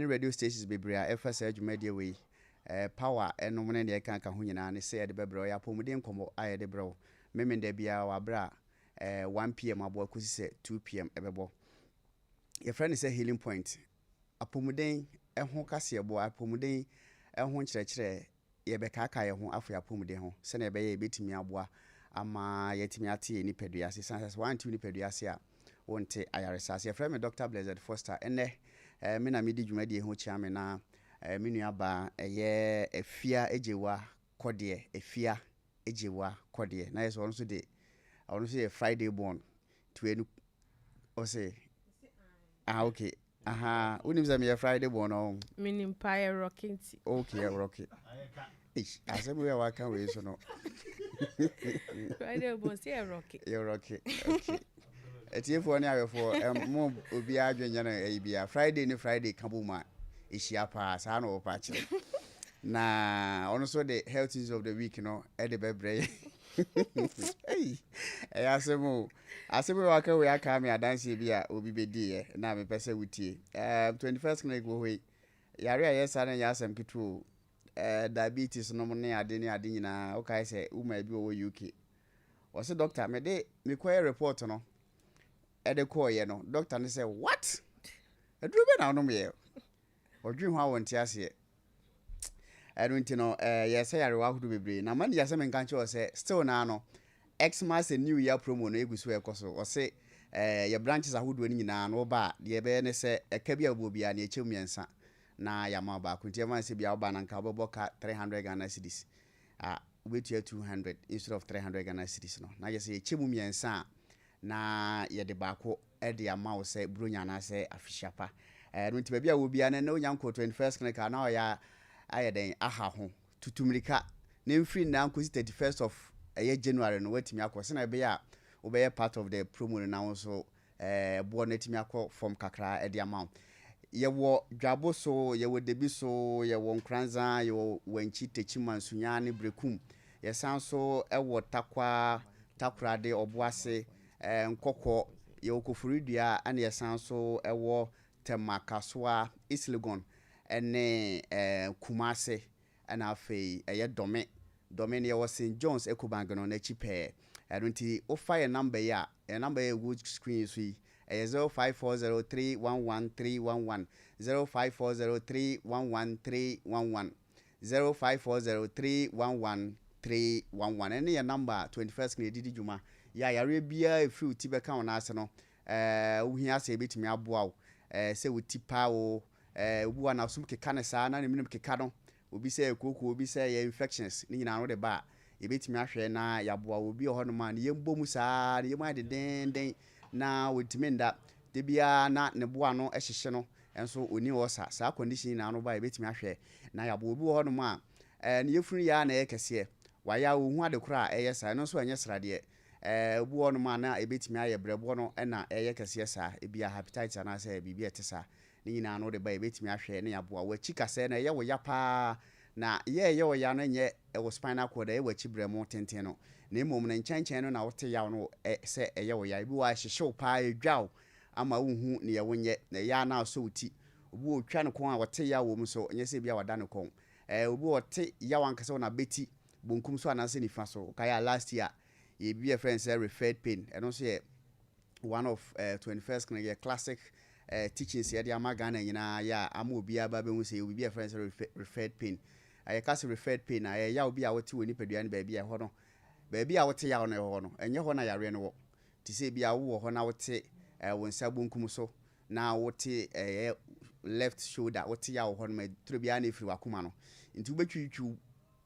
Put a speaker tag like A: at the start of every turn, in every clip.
A: radio stations bebree a ɛfa saa dwumadie wei power ɛno mo ne deɛ ɛka ka ho nyinaa ne sɛ yɛde bɛbrɛ yɛ apɔmuden nkɔmmɔ a yɛde brɛ wo memenda biara wabra 1 pm aboa kɔsi sɛ 2 pm ɛbɛbɔ yɛfrɛ ne sɛ healing point apɔmuden ɛho kaseɛ boa apɔmuden ɛho nkyerɛkyerɛ yɛbɛkaaka yɛ ho afɔ apɔmuden ho sɛnea ɛbɛyɛ yɛbɛtumi aboa ama yɛtumi ate yɛ nipadua ase sanse wanti nipadua ase a wonte ayaresa ase yɛfrɛ me Dr. Blessed Foster ɛnɛ me na medi dwumadie ho kyia me na me nua ba ɛyɛ afia ejewa kɔdeɛ afia ejewa kɔdeɛ na yɛsɛ ɔno so de ɔno so yɛ Friday born to enu ɔse okay aha unim sɛ me yɛ Friday born ɔn
B: menim pa yɛ rocking
A: okay rocky asɛm wei a waka wei so no
B: Friday born say rocky
A: yɛ rocky okay etiefo ne awefo mo obi adwenya na bia Friday ne Friday kabuma ehia pa saa na opa kire na ono so the health news of the week no e de bebre hey asemo waka we aka me adanse bia obi bedi na me pese wutie 21st clinic wo we yare ayesa na yasem kitu diabetes no mo ne ade nyina o kai se uma bi wo UK o se doctor me de me kwere report no ede call ye no doctor ne say what aduru be na no me odwi ho awonte ase nti no yes yare wa hudu bebre na man yase men kanche o say still na no Xmas new year promo no eguso ekoso o say ye branches ahodo ni nyina no ba de be ne say eka bia bo bia na echem miensa na ya ma ba kunti man say bia oba na nka bobo ka 300 Ghana cedis ubetua 200 instead of 300 Ghana cedis no na ye say echem miensa na ye de baako e de ama wo say bronya na say afishiapa nti ba bia wo bia na onya nko 21st clinic na o ya ayeden aha ho tutumrika na mfiri na nkosi 31st of January no watimi akose na be ya wo be part of the promo na wo so bo na timi akọ from kakra e de ama ye wo dwabo so ye wo debi so ye wo nkranza ye wo wanchi techimansunya ne brekum ye san so e wo takrade oboase nkokọ ye wo kofuridua ane ye san so e wo temakasoa islegon ene kumase ana afei eye dome ne wo St John's Ecobank no na chipe nti o fire number ya number ya wood screen so yi 0540311311 0540311311 0540311311 ene ya number 21st na didi juma ya yare bia efri uti beka wona ase no wo hia ase betimi aboa wo se wuti pa wo obuwa na sum keka ne saa na ne minim keka no obi say ekoko obi say ye infections ni nyina no de ba ebetimi ahwe na yaboa obi ho no ma ne yembom saa ne yemu ade den na wotimi nda de bia na ne boa no ehyehye no enso oni wo saa condition na no ba ebetimi ahwe na yaboa obi ho no ma ne yefunu ya na yekese waya wo hu ade kora eye saa no so anye srade obi ho no ma na ebetimi aye brebo no na eye kese saa ebia hepatitis na saa bibia etesa ni nyina no de ba ebetimi ahwe ne yaboa wachi kase na ye wo ya pa na ye wo ya no nye wo spinal cord e wachi bremo tenten no na emom na nkyɛnkyɛn no na wote ya no se eye wo ya bi wa hyehyew pa edwaw ama wo hu ne ye wo nye na ya na so wuti obi wo twa ne kon a wote ya wo mu so nye se bia wada ne kon obi wote ya wankase na beti bonkum so anase nifa so kaya last year ye bi a friend say referred pain and so ye one of 21st kind of classic teachings here the amagana nyina ya ama obi aba be hu say obi a friend say referred pain I cast referred pain ya obi a wote woni padua ne ba bia ho no ba bia wote ya no ho no enye ho na yare no wo ti say bia wo ho na wote wonsa bonkum so na wote left shoulder wote ya ho no ma tro bia na efiri wakoma no nti ubetwitwu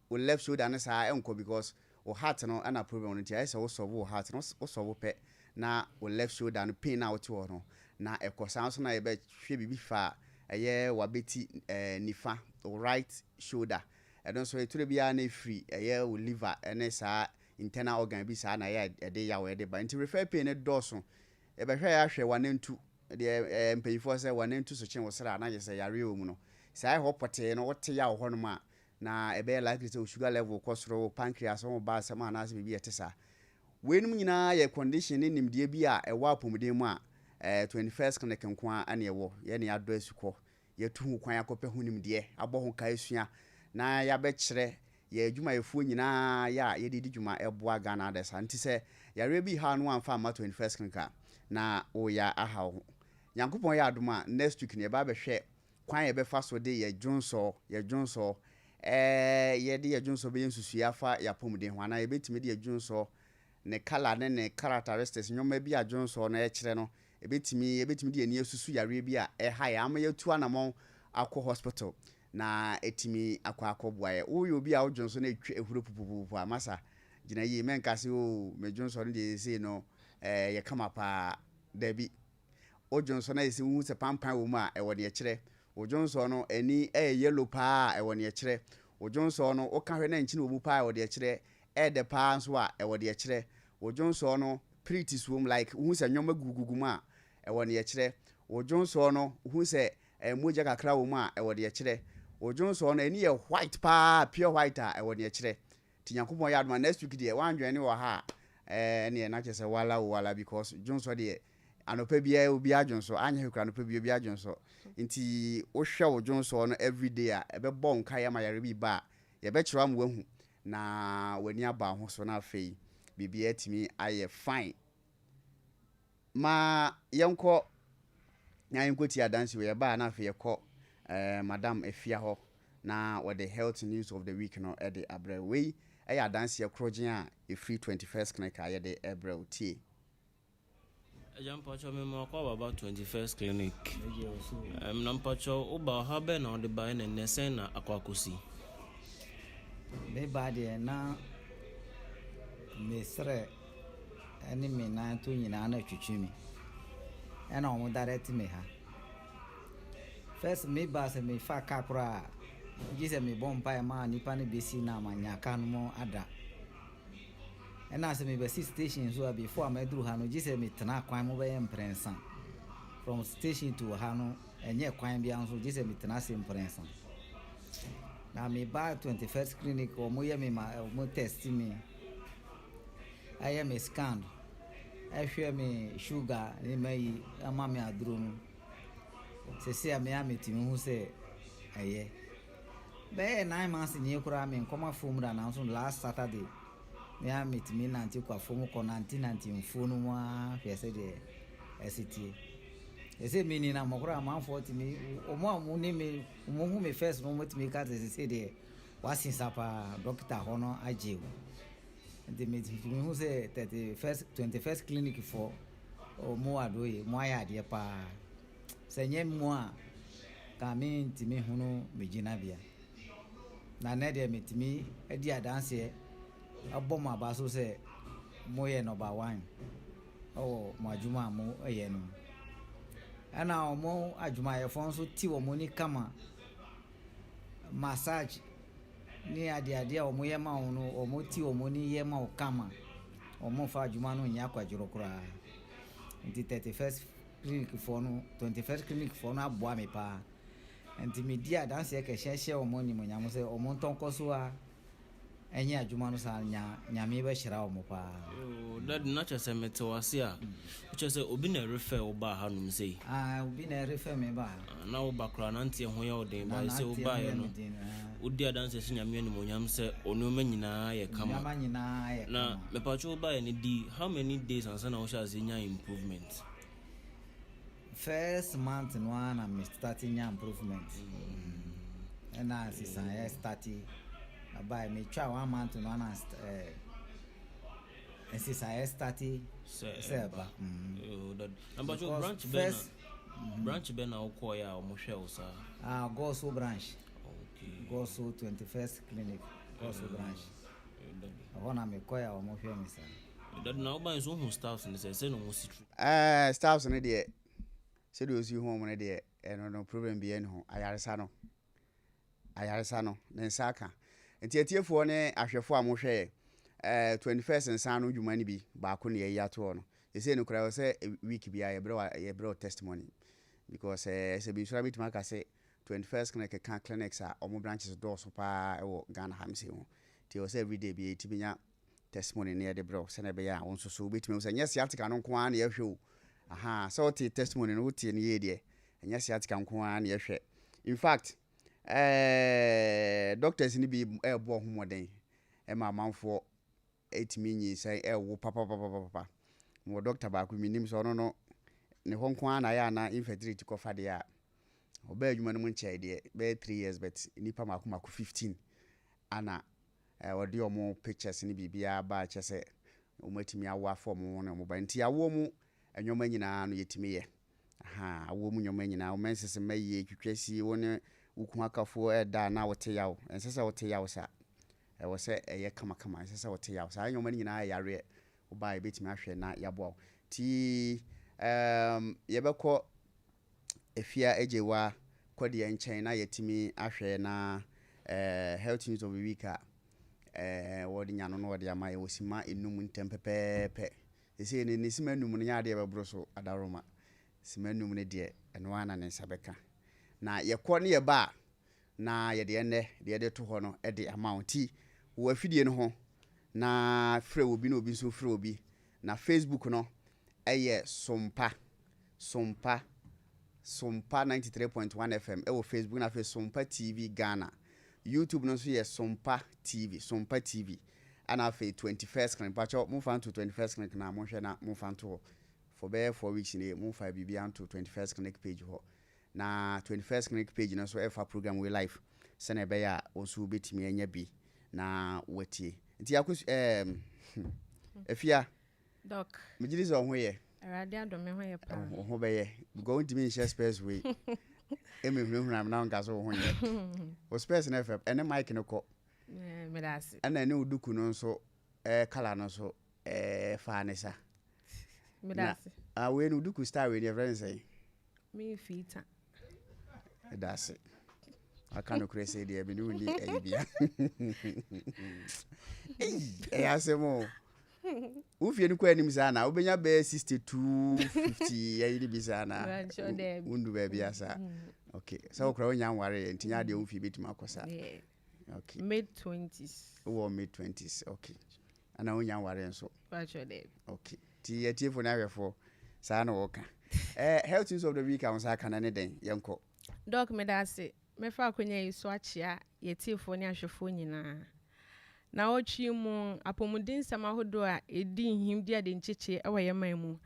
A: o left shoulder na saa enko because o heart no ana problem no ti ay say wo solve o heart no wo solve pe na o left shoulder no pain na wote ho no na ekosan so na ye be hwe bibi fa eye wabeti nifa o right shoulder don't so eture bia na free o liver ene saa internal organ bi saa na ya de ya we de ba nti refer pain ne doso e be hwe ya hwe wanentu de mpeyifo se wanentu so chen wo sra na je se yare o mu no saa hopote no wote ya ho no ma na e be likely say sugar level kosoro pancreas o ba sama na se bi etesa wenum nyina ye condition ni nimde bi a e wa apomuden mu a 21st kan kwa ane ewo ye ne ado asukọ yɛtu ho kwan akɔpɛ ho nimdeɛ abɔ ho kae sua na yɛabɛkyerɛ yɛ adwumayɛfoɔ nyinaa yɛ a yɛde di dwuma ɛboa Ghana adesa nti sɛ yare bi ha no amfa ama 21st clinic na woyɛ aha ho Nyankopɔn yɛ adom a next week ne yɛba bɛhwɛ kwan yɛbɛfa so de yɛ dwonsɔ yɛde yɛ dwonsɔ bɛyɛ nsusua afa yɛapɔmuden ho anaa yɛbɛtumi de yɛ dwonsɔ ne color ne characteristics nyɔma bi a dwonsɔ no ɛkyerɛ no yɛbɛtumi de ani asusu yare bi a ɛha yɛ ama yɛtu anamɔn akɔ hospital na ɛtumi akɔboa yɛ woyɛ obi a wodwonsɔ no ɛtwa ehuro pupupupu a masa gyina yie mɛnka se o medwonsɔ no deɛ sei no yɛkama paa dabi wodwonsɔ no yɛsɛ wohu sɛ pampan wɔ mu a ɛwɔ deɛ kyerɛ wodwonsɔ no ani ɛyɛ yellow paa ɛwɔ deɛ kyerɛ wodwonsɔ no woka hwɛ na nkyene wɔ mu paa ɛwɔ deɛ kyerɛ ɛdɛ paa nso a ɛwɔ deɛ kyerɛ wodwonsɔ no pretties wɔ mu like wohu sɛ nyɔma gugugu mu a ɛwɔ deɛ kyerɛ wodwonsɔ no wohu sɛ mogya kakra wɔ mu a ɛwɔ deɛ kyerɛ wodwonsɔ no ani yɛ white paa pure white a ɛwɔ deɛ kyerɛ nti Nyankopɔn yɛ adoma next week deɛ wandwene wɔ ha ɛne na kyerɛ sɛ wala because dwonsɔ deɛ anopa biara obi adwonsɔ anya hekura anopa biara obi adwonsɔ nti wohwɛ wo dwonsɔ no everyday a ɛbɛbɔ nkae ama yare bi ba a yɛbɛkyerɛ am wahu na wani aba ho so na afei biribiara atumi ayɛ fine ma yɛnkɔ ti adansi wɔ yɛba na afei yɛkɔ madam afia hɔ na wɔde health news of the week no ɛde abrɛ wei ɛyɛ adansi yɛkorɔgyen a ɛfiri 21st clinic a yɛde ɛbrɛ wo tie
C: Jampacho me mo kwa baba 21st clinic. Nampacho uba habe na ode ba na nesen na akwakosi.
D: Me ba de na me sre ani me na to nyina na twetwe mi. Ena o mo direct me ha. First me ba se me fa kakra. Gise me bompa e ma nipa ne besi na manya kan mo ada. And as me be station so before me duru ha no gise me tena kwan mo be imprensa from station to ha no enye kwan bia nso gise me tena se imprensa na me ba 21st clinic o mo ye me mo test me aye me scan ahwe me sugar ni mai ama me aduru no se me ametimi hu se aye be 9 months ni kura me nkoma formula na nso last Saturday ya metimi nanti kwa fomu ko nanti mfunu mwa fese de ST ese mini na mokora manfo timi omo amuni me omo me first no motimi ka se de wasin sapa doctor hono ajewu de metimi hu se 21st clinic for omo adoye mo ayade pa senye mo a ka me ntimi hunu mejina bia na ne de metimi edi adanse abom abaso se moye number 1 majuma mo eye no ana omo adwuma ye fon so ti omo ni kama massage ni ade omo ye ma no omo ti omo ni ye ma kama omo fa adwuma no nya kwadworo kura nti 31st clinic for no 21st clinic for no aboa me pa nti me dia dance ye ke hye omo ni mo nyamo se omo ntonkoso a enye adwuma no sa nyame be hyira wo mo pa
C: dad na chese mete wase a chese obi na refer wo ba ha no sei
D: obi na refer me ba
C: na wo ba kra na ntie ho ye wo den ba se wo ba ye no odi adanse se nyame ni mo nyam se ono ma nyina ye kama na me pa cho wo ba ye ni di how many days ansa na wo sha se nya improvement
D: first month no na me starting nya improvement and na since I started by me try 1 month no na since I started server
C: number 2 branch be na ukọ ya o mo hwe o sa
D: go so branch
C: okay
D: go so 21st clinic go so branch ona me koya o mo hwe mi sa
C: dad na oban so hu staffs ni say no mo sitru
A: staffs no de se do osi hu mo ne de no problem bi en ho ayaresa no ne nsaka nti atiefo ne ahwefo a mo hwe 21st nsan no dwuma ni bi ba ko ne yato no ese no kura se week bia ye bro testimony because se bi sura bitima ka se 21st clinics a omo branches door so pa e wo Ghana hamse ho ti o se everyday bi etibinya testimony ne de bro se na be ya won so bitimi se nya siatika no nko an na ye hwe o so ti testimony no ti ne ye de nya siatika nko an na ye hwe in fact doctors ni bi bo homoden e ma manfo etimi nyi sai wo papa mo doctor ba ko minim so no ne honko ana ya na infertility ko fade ya oba adwuma no mu nche de be 3 years but nipa mako 15 ana wodi omo pictures ni bibia ba chese omatimi awo afom no mo ba nti awo mu enwoma nyina no yetimi ye aha awo mu nyoma nyina o mensese maye twitwasi woni ukun akafo eda na wote yawo ensese wote yawo sa wo se eye kama ensese wote yawo sa nyoma nyina yare oba ebetimi ahwe na yabo ti yebekọ efia ejewa kwadi nchen na yetimi ahwe na health news of the week wodi nyano no wodi ama yosima enum ntem pepepe ese ne sima enum no nya de bebro so adaroma sima enum ne de eno ana ne sabeka na yekọ ne yeba na yede ene de to ho no de amount wo afidie no ho na frɛ obi na obi so frɛ obi na Facebook no Sompa 93.1 FM ewo Facebook na fe Sompa TV Ghana. YouTube no so Sompa TV ana fe 21st clinic pacho move on to 21st clinic na mo hwe na move on to for be 4 weeks ni move fa bibia to 21st clinic page ho na 21st clinic page no so efa program we live se na be ya osu betimi anya bi na watie nti yakos efia
B: doc
A: mejiri zo ho ye
B: Arade adome ho ye pa
A: ho be ye go ntimi share space we emehunahuna na nka so ho ye o space na fm ene mic no ko
B: me dase
A: ana ne uduku no so kala no so fa ne sa
B: me dase
A: we no uduku star we ne friend say
B: me fita
A: dase aka no kure say de bi no ni bia asemo ufie ni kwa anim sana obenya be 62 50 ya yiri bi sana undu be bia sa okay so okra onya nware ntinya de ufie betima akosa okay
B: mid 20s
A: mid 20s okay ana onya nware nso
B: actually
A: okay ti yetiefo na hwefo sa na woka health news of the week am sa kana ne den yenko
B: doc me dase me fa akonya yiso achia yetiefo ne ahwefo nyina na ochi mu apomudin samahodo a edi nhim dia de ncheche ewo yeman mu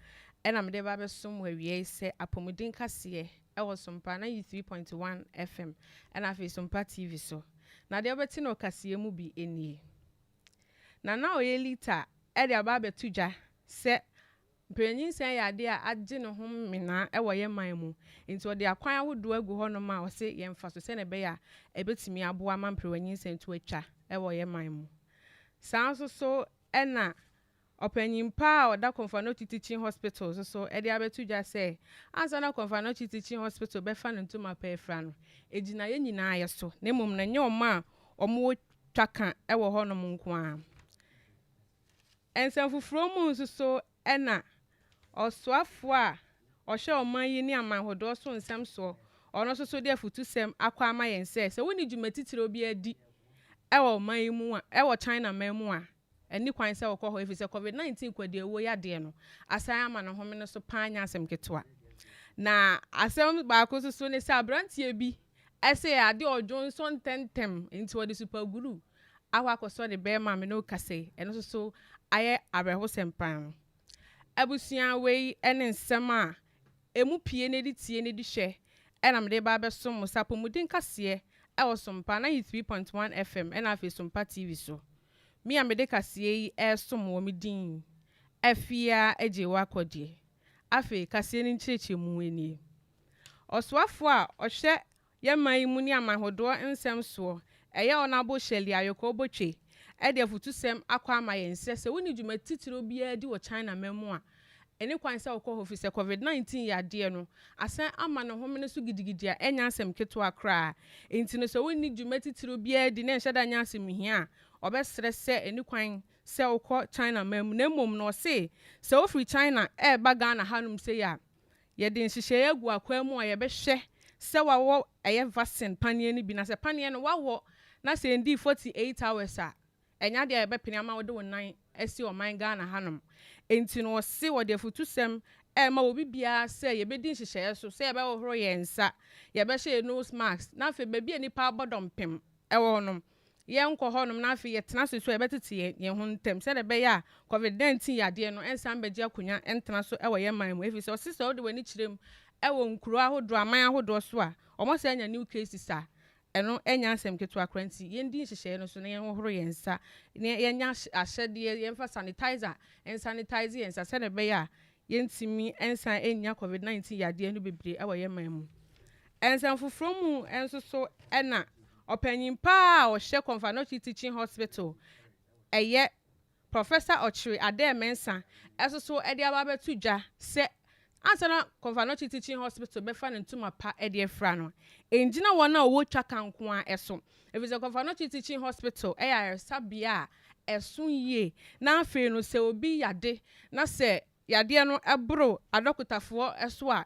B: ena me de ba besom wawie se apomudin kase ewo Sompa 93.1 FM ena fe Sompa TV so na de obeti no kase mu bi enie na oye liter e de aba betuja se mpanyin sen ya de a age ne ho mena ewo yeman mu nti ode akwan ahodo agu ho no ma o se yemfa so se ne be ya ebetimi aboa ma mpanyin sen tu atwa ewo yeman mu sanso so ena opanyimpa oda Comfort Teaching Hospital so e de abetuja se ansa na Comfort Teaching Hospital be fa ntuma pa efra no ejina ye nyina aye so na mum na nye oma omo twaka ewo ho no nko a ensan fufuro mu so ena osoafo a ohwe oman yi ni amanhodo so nsem so ono so de afutusem akwa ama yense se woni dwumatitire obi adi ewo man mu a ewo China man mu a eni kwan se wokọ ho efise COVID-19 kwade ewo ya de no asan ama no home no so panya asem ketwa na asem ba ko so ne se abrantie bi ese ade ojonson tentem nti wode super guru awa koso de be ma me no kase eno so aye abeho sempan abusuan we ene nsem a emu pie ne di tie ne di hwe ena me de ba beso musapomudin kase ewo Sompa 93.1 FM ena fe Sompa TV so mi amede kase yi esom wo midin afia ejewa kodie afi kase ni ncheche mu eni oswafo a ohwe yeman mu ni amahodo nsem so eye onabo sheli ayoko botwe e de futusem akwa ama yense se woni dwuma titiro bia di wo China memu a eni kwan se okọ ofise COVID-19 ya de no asan ama no homene so gidigidi a enya asem keto akra enti no so woni dwuma titiro bia di na enhyeda nya asem hia obesre se eni kwan se okọ China memu na mom no se ofri China e ba Ghana hanum se ya ye de nhihye agu akwa mu a ye behwe se wawo eye vaccine panie ni bi na se panie no wawo na se ndi 48 hours a enya de ebe pini ama wode wonan esi o man Ghana hanum enti no se wode futusem ma obi bia say ye be din hyehyɛ so say ye be wohoro ye nsa ye be hye nose mask na fe ba bia nipa abodompem ɛwɔ nom ye nkɔ hɔ nom na fe ye tena so ye betete ye ho ntem say de be ya covid-19 yade no ensan begye akonya entena so ɛwɔ ye man mu efi so sisa wo de wani kyerem ɛwɔ nkuro ahodo aman ahodo so a ɔmo say anya new cases a ɛno enya asɛm keto akranti yendi hyehyɛ no so na ye hohoro ye nsa na ye nya ahyɛde ye mfa sanitizer en sanitize ye nsa say de be ya yentimi ensan enya covid-19 yade no bebre ɛwɔ ye man mu ensan foforo mu enso so ɛna opanyin pa a ɔhye Confanochi Teaching Hospital ɛyɛ Professor Ochiri Ademensa ɛso so ɛde ababetu dwa sɛ ansana Confanochi Teaching Hospital befa ne ntuma pa ɛde efra no engina wɔn a ɔwɔ twa kanko a ɛso efize Confanochi Teaching Hospital ɛyɛ sabia ɛso yie na afei no sɛ obi yade na sɛ yade no ɛboro adokutafoɔ ɛso a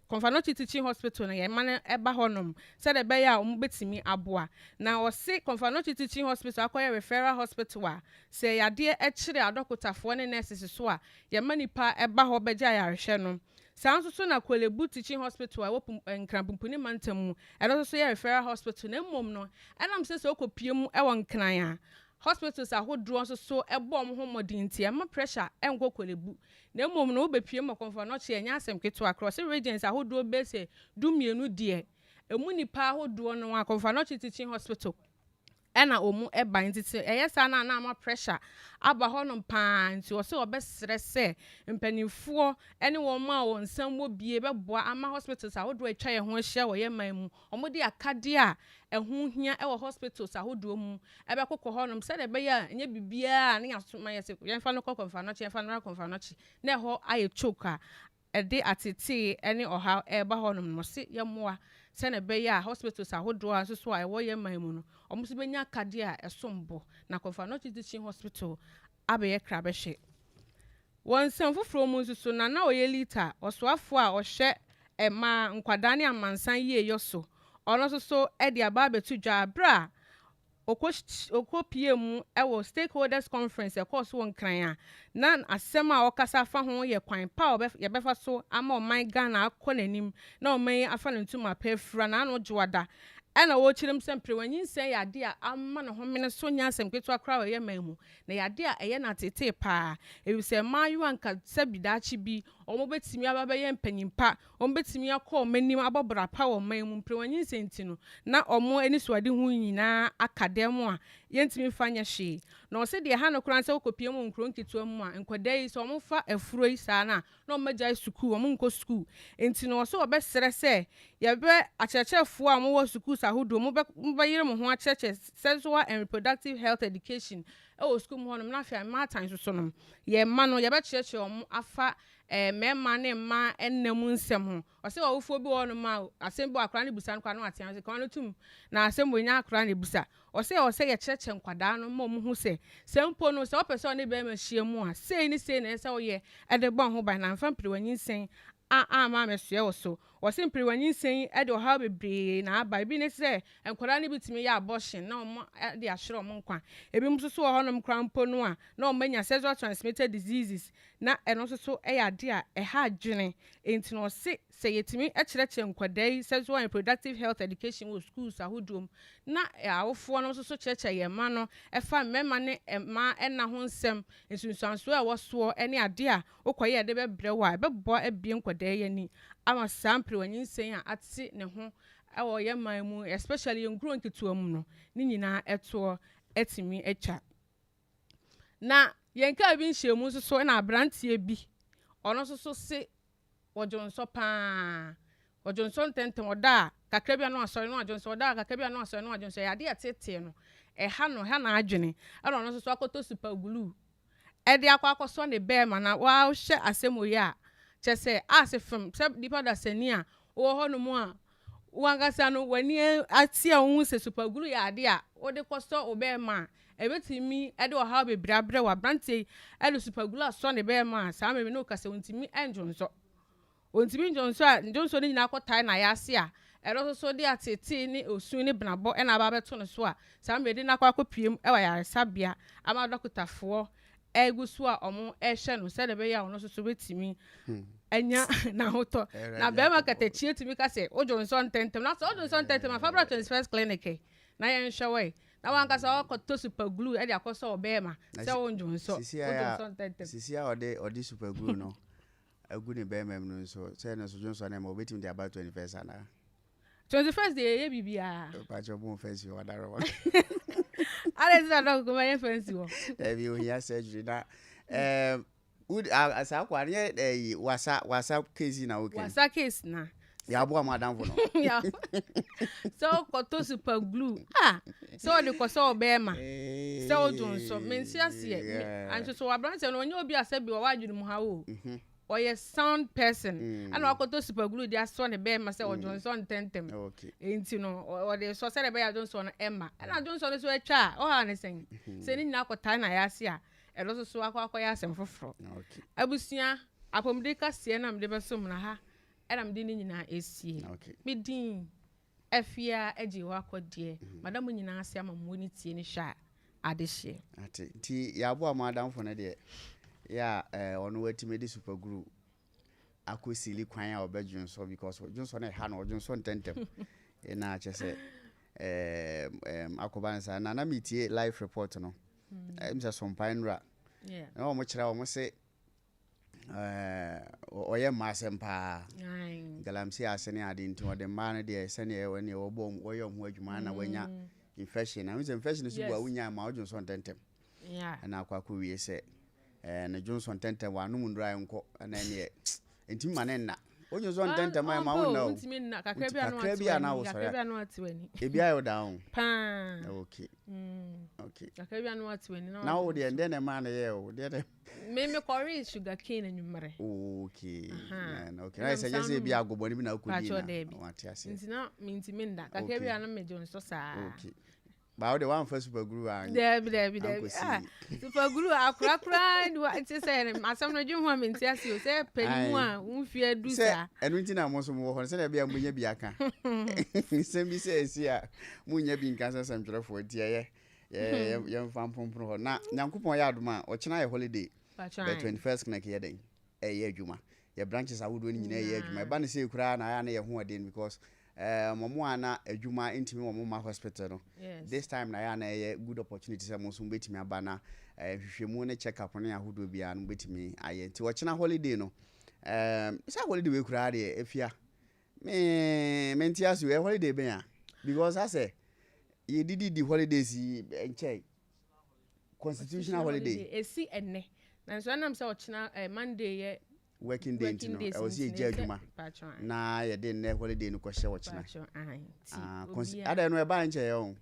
B: Confanochi Teaching Hospital na ye man eba honom said de be ya betimi aboa na o se Confanochi Teaching Hospital akoye referral hospital a se yade e kire adokotafo ne nurses so a ye manipa eba ho begya yarehwe no sanso so na Kolebu Teaching Hospital a wopum nkrampumpuni mantamu e do so ye referral hospital na mmom no enam se okopie mu e won nkran a hospitals ahodo nso so ebo mo ho modinti e ma pressure enko Kolebu na mmom no obepie mo Confanochi enya asem keto across regions ahodo bese dumienu de emu nipa ahodo no a Confanochi Teaching Hospital ɛna omu eba ntiti ɛyɛ na ama pressure aba hɔ no paa nti wɔ se obɛsrɛ sɛ mpanimfoɔ ɛne wɔn ma wɔn nsam mo bie bɛboa ama hospitals ahodo atwa yɛ ho ahyia wɔ yɛ man mu ɔmo de akade a ɛho hia ɛwɔ hospitals ahodo mu ɛbɛkokɔ hɔ nom sɛ de bɛyɛ nye bibia ne yasoma yɛ se yɛmfa no kɔ Confanochi yɛmfa no Confanochi na ɛhɔ ayɛ choke a ɛde atete ɛne ɔha ɛba hɔ nom no se yɛmoa sɛ ne bɛyɛ hospitals ahodo a so a ɛwɔ yɛ man mu no ɔmo so benya akade a ɛsombo na Confanochi Teaching Hospital abɛyɛ krabɛhwe wɔn nsɛm foforo mu nso na oyɛ lita ɔsoafo a ɔhwɛ ɛma nkwadaa ne amansan yie yɔ so ɔno so ɛde aba abetu dwa abra okopie mu ɛwɔ stakeholders conference ɛkɔ so nkran a na asɛm a ɔkasa fa ho yɛ kwan pa yɛbɛfa so ama ɔman Ghana akɔ n'anim na ɔman afa ne ntoma pa afura na ano dwada ɛna wɔkyerem sɛ mprewanyin sɛ yade a ama ne homene so nya asɛm keto akra wɔ yɛ man mu na yade a ɛyɛ na tete pa ebi sɛ maayo anka sɛ bidaachi bi ɔmo betimi aba bɛyɛ mpanyimpa ɔmo betimi akɔ ɔmanim abɔbra pa wɔ man mu mprewanyin sɛ ntino na ɔmo ani suade ho nyinaa akadɛ mu a yɛntimi fa nya hwee na ɔsɛ deɛ ha no koran sɛ okopie mu nkron ketewa mu a nkɔda yi sɛ ɔmo fa afuro yi saa na ɔmo magya sukuu ɔmo nkɔ sukuu enti no ɔsɛ ɔbɛsrɛ sɛ yɛbɛ akyerɛkyerɛfoɔ a ɔmo wɔ sukuu ahodo mo bɛyere mo ho akyerɛkyerɛ sexual and reproductive health education ɛwɔ sukuu mu hɔ nom na afei maatan so nom yɛ ma no yɛbɛkyerɛkyerɛ ɔmo afa mɛma ne mma ɛnam nsɛm ho ɔsɛ ɔwofoɔ bi wɔ no ma asɛm bi akora ne busa no kwa no atea sɛ kwa no tum na asɛm bo nya akora ne busa ɔsɛ yɛkyerɛkyerɛ nkwadaa no ma ɔmo ho sɛ mpo no sɛ ɔpɛ sɛ ɔne bɛrima hyia mu a sei ne sei na ɛsɛ ɔyɛ ɛde bɔ ho ban na mfa mperewanyin sɛn ma mesua wɔ so ɔsɛ mperewanyin sɛn ɛde ɔhaw bebree na aba ebi ne sɛ nkwadaa ne bitimi yɛ abortion na ɔmo de ahyerɛ ɔmo nkwa ebi nso so wɔ hɔ nom kra mpo no a na ɔmo anya sexual transmitted diseases na ɛno nso so ɛyɛ ade a ɛha adwene enti no ɔsɛ sɛ yɛtimi ɛkyerɛkyerɛ nkwadaa yi sexual and reproductive health education wɔ schools ahodoɔ na awofoɔ no nso so kyerɛkyerɛ yɛn ma no ɛfa mmarima ne mmaa ɛna ho nsɛm nsunsuansoɔ a ɛwɔ soɔ ɛne ade a wokɔyɛ ɛde bɛbrɛ wɔ a ɛbɛboa abie nkwadaa yi ani ama saa mperewanyin sɛn a ate ne ho ɛwɔ yɛ man mu especially yɛn nkuro nketewa mu no ne nyinaa ɛtoɔ ɛtumi atwa na yɛn ka bi nhyɛmu nso so na abranteɛ bi ɔno nso so se wɔdwonsɔ paa wɔdwonsɔ ntɛntɛn ɔda kakra bi no asɔre no wɔdwonsɔ ɔda kakra bi no asɔre no wɔdwonsɔ yade ɛtete no ɛha no ha na adwene ɛna ɔno nso so akɔtɔ super glue ɛde akɔsɔ ne bɛɛma na wɔahyɛ asɛm oyi a kyɛ sɛ asefam sɛ nipa da sani a wɔ hɔ no mu a wankasa no wani ati a wo sɛ super glue yɛ ade a wɔde kɔsɔ obɛɛma ebetimi ɛde ɔhaw bebree abrɛ wɔ abrante ɛde super glue asɔ ne bɛɛma saa mɛmi no kasa wɔntimi ɛndwonsɔ ontimi ndwonsɔ a ndwonsɔ ne nyinaa kɔtae na yɛase a ɛno so de atete ne osun ne benabɔ ɛna aba bɛto no so a saa mɛde na akɔ akɔpiem ɛwɔ yaresabea ama dɔkotafoɔ egu so a ɔmo ɛhwɛ no sɛ de bɛyɛ a ɔno so betimi enya na hoto na be ma katachie tumi ka se ojo nso ntentem na so ojo nso ntentem ma February 21st clinic na yen hwewe na wan ka sa okoto super glue e de akoso obe ma se ojo nso ntentem
A: sisi a ode super glue no agu ne be mem no nso se no so jonso na ma obetim de about 21st ana
B: 21st dey ye bibia
A: pa cho bon fancy wa daro wa
B: ale si na go ma fancy wo
A: e bi o hia surgery na would asa kwa ne wasa case na okay
B: wasa case na
A: ya bo madam fo no
B: ya so koto super glue so de ko so be ma so jonso mensi ase anso so abranche no onye obi asabi wa wadwunu mu ha wo oye sound person ana akoto super glue dia so ne be ma se ojonso ntentem
A: okay
B: enti no o de so se be ya jonso no emma ana jonso no so atwa o ha ne sen se ni nyina akota na ya ase a elo so akwa ya asem foforo
A: okay
B: abusia apomde ka sie na mde besom na ha era mde ni nyina esie medin afia agi wa akode madam nyina ase ama mo ni tie ni hwa adehye
A: ati ti ya bo madam fo ne de ya ono watime de super glue akosili kwan a obedwun so because junso na ha na junso ntentem na chese akobansa na mitie live report no msa Sompa nra na mo kira mo se oye masempa galamsi asene ade nti ode ma no de sene e woni obom oyo ho adwuma na wanya infection na infection so bua wunya ma junso ntentem na akwa wie se na Johnson tente wa no mundra enko na ne enti mane na onyo zo tente ma wo na
B: ntimi na kakra bia no atwani
A: ebi ayo down
B: pa
A: okay okay
B: kakra bia no atwani
A: na wo de ende ne ma na ye wo de
B: me correct sugar cane anwumre
A: okay okay na se jese bi agoboni bi na akudi na wati ase
B: enti na ntimi nda kakra bia no me Johnson sa
A: okay ba o de one first super glue an
B: Debi super glue akra ni wa ti say asam no dwun ho amenti ase o say panimu a unfi adu sa
A: enu nti na mo so mo ho se na bia munya bi aka se bi se esi a munya bi nkan se mtwerefo tie ye mfam pompro ho na nyankopon ya adoma o kina ye holiday by 21st kana ke ye den ye adwuma ye branches awodo ni nyina ye adwuma e ba ne se kura na ya na ye ho den because momo ana adwuma intimi momo ma hospital no this time na ya na ye good opportunity say mo so betimi aba na hwehwemu ne check up ne ahodo bia no betimi aye nti wo kina holiday no say holiday we kura de efia me menti asu holiday ben ya because I say ye didi di holidays enche constitutional holiday
B: esi enne na so anam say wo kina Monday ye
A: working day no I was here jaduma na ye dey na holiday no kwhye wo kina ada no e ba nche ye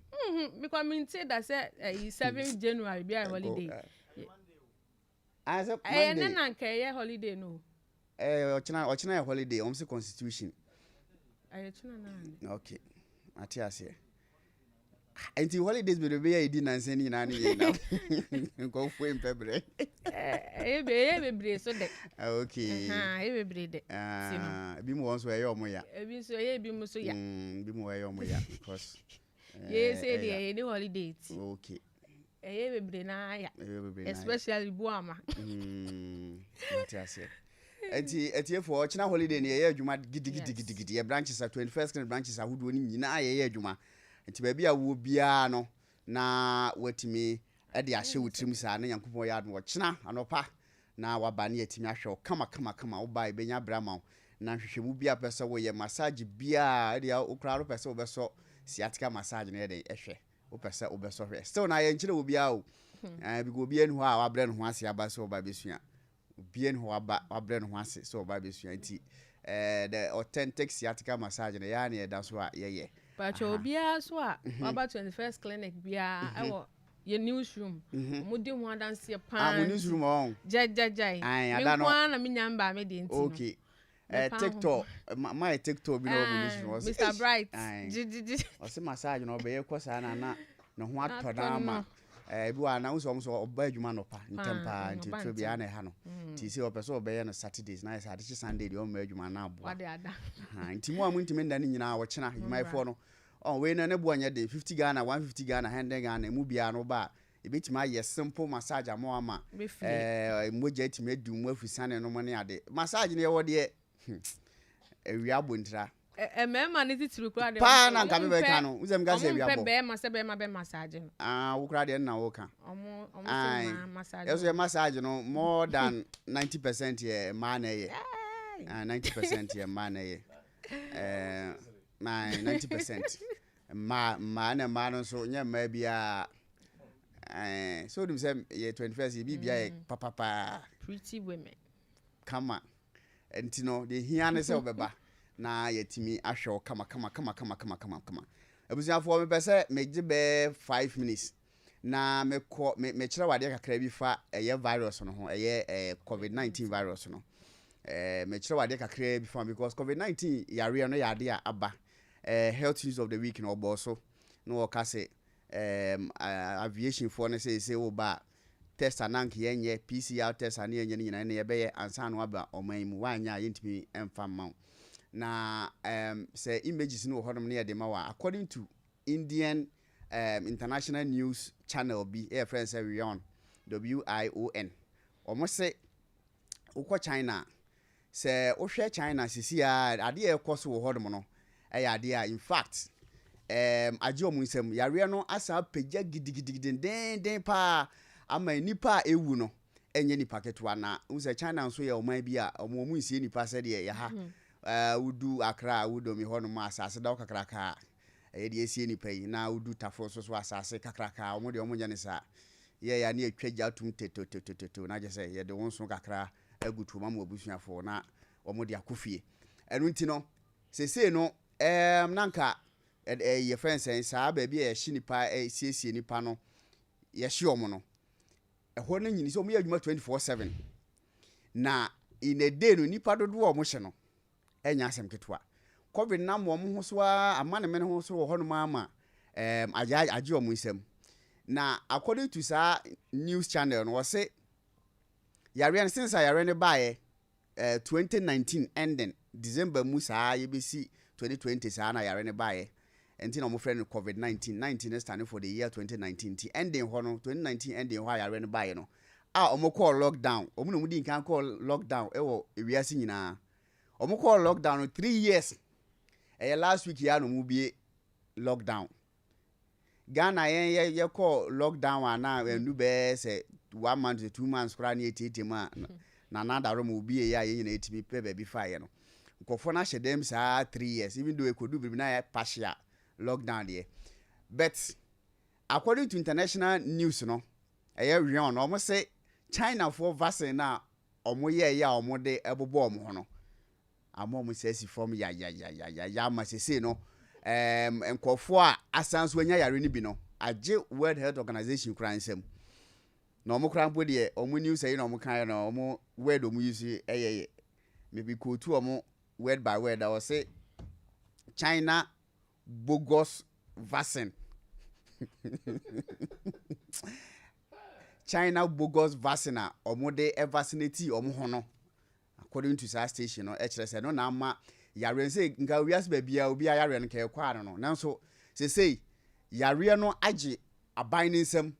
B: because me say that say 7 January be a holiday
A: as a Monday
B: na nka ye holiday no
A: o kina ye holiday o mse constitution
B: kina na
A: okay ati ase enti holidays be ya idi nanse ni na ni na nko fu empebre
B: bebre so de
A: okay
B: bebre de
A: bi mo won so ye omo ya
B: bi so ye bi mo so ya
A: bi mo ye omo ya because
B: ye say the any holiday
A: okay
B: bebre na ya especially buama
A: ati ase enti for china holiday ni ye adwuma gidi ye branches at 21st branches ahudo ni nyina ye adwuma enti ba bia wo bia no na watimi e de ahye wotrim sa na yankopon ya no kina anopa na waba ne yatimi ahwe kama wo ba ibenya brama na hwehwemu bia pese wo ye massage bia e de okra ro pese wo beso sciatica massage na e de ehwe wo pese wo beso hwe still na ye nkire wo bia o bi go bia nu ho a wabre no ho ase aba so ba besua bia nu ho wabre no ho ase so ba besua enti the authentic sciatica massage na ya na e da so a ye
B: but obia so a about 21st clinic bia ewo your newsroom mudi ho adanse pan
A: mo newsroom on
B: jajajai me kwa na me nyamba me de ntino
A: okay TikTok my TikTok bi no mo newsroom
B: Mr Bright
A: o se massage no be ye kosa na ho atona ma bi wa na so oba adwuma no pa ntempa nti bia na ha no ti se opeso obeye no Saturdays na Saturday Sunday de o ma adwuma na abo nti mo amuntimi nda ni nyina wo kina adwumaifo no we na ne bo anya de 50 Ghana 150 Ghana 100 Ghana mu bia no ba ebitima ye simple massage amo ama moja timi du mu afusane no mo ne ade massage ne wo de ewia bontra
B: mema ne titiri kura de
A: pa na nka me be ka no uzem ga se ewia bo
B: be ma se be ma be massage no
A: wo kura de na wo ka
B: omo se ma massage
A: yes massage no more than 90% ye man ye 90% ye man ye 90% ma no so nya ma bia so dim say ye 21st ye bia papa
B: pretty women
A: kama entino de hia ne se obeba na yetimi ahwe kama abusuafo me pese meje be 5 minutes na me kire wade kakra bi fa eye virus no ho eye covid-19 virus no me kire wade kakra bi fa because covid-19 yare no yade a aba health news of the week no oboso no o ka se aviation for no say wo ba test anank yenye PCR test ane yenye nyina ne yebeye ansa no aba oman mu wanya yentimi emfa ma na say images no hodom ne yede ma wa according to Indian international news channel bi air friends WION omo say ukọ China say ohwe China sisi a ade e koso wo hodom no ade a in fact aje omunsem yare no asa pagya gidigidi den pa ama nipa ewu no enye nipa ketwa na unse China nso ye oman bi a omo nsie nipa se de ye ha wudu Accra wudomi hono ma asase da kakraka ye de esie nipa yi na wudu tafo so asase kakraka omo de omo nya ne sa ye ya ne atwaja tum teto na je se ye de wonso kakra agutu ma abusuafo na omo de akofie enu nti no sese no nanka ye friends sa ba bi ye hye nipa siesie nipa no ye hye omo no ho no nyini so mo yadwuma 24/7 na in a day no nipa dodo omo hye no enya asem ketwa covid na mo ho so amane me ho so ho no ma aje omo nsem na according to sa news channel no say yare since yare ne bae 2019 ending December mu sa ye besi 2020 sa na yare ne bae enti na mo friend covid-19 19 is standing for the year 2019 ti ending ho no 2019 ending ho yare ne bae no omo call lockdown omo no mu di kan call lockdown ewo ewiase nyina omo call lockdown 3 years last week ya no mu bie lockdown Ghana ye call lockdown ana enu be say 1 month to 2 months kra na etitema na nada ro mu bie ya ye nyina etimi pe ba bi fa ye no nkofo na hye dem sa 3 years even though ekodu bi na partial lockdown there but according to international news no WION no almost say China for vaccine na omo ye ya omo de ebobo omo ho no amo say si form ya ma sese no nkofo a asanso anya yare ni bi no age World Health Organization kran nsem na omo kran po de omo news say na omo kan na omo word omo use maybe quote omo word by word I will say China bogus vaccine China bogus vaccine omo de vaccinate omo ho no according to sa station no kire se no na ama yare se nka wiase ba bia obi yare no ke kwa no nanso se yare no age aban ni nsem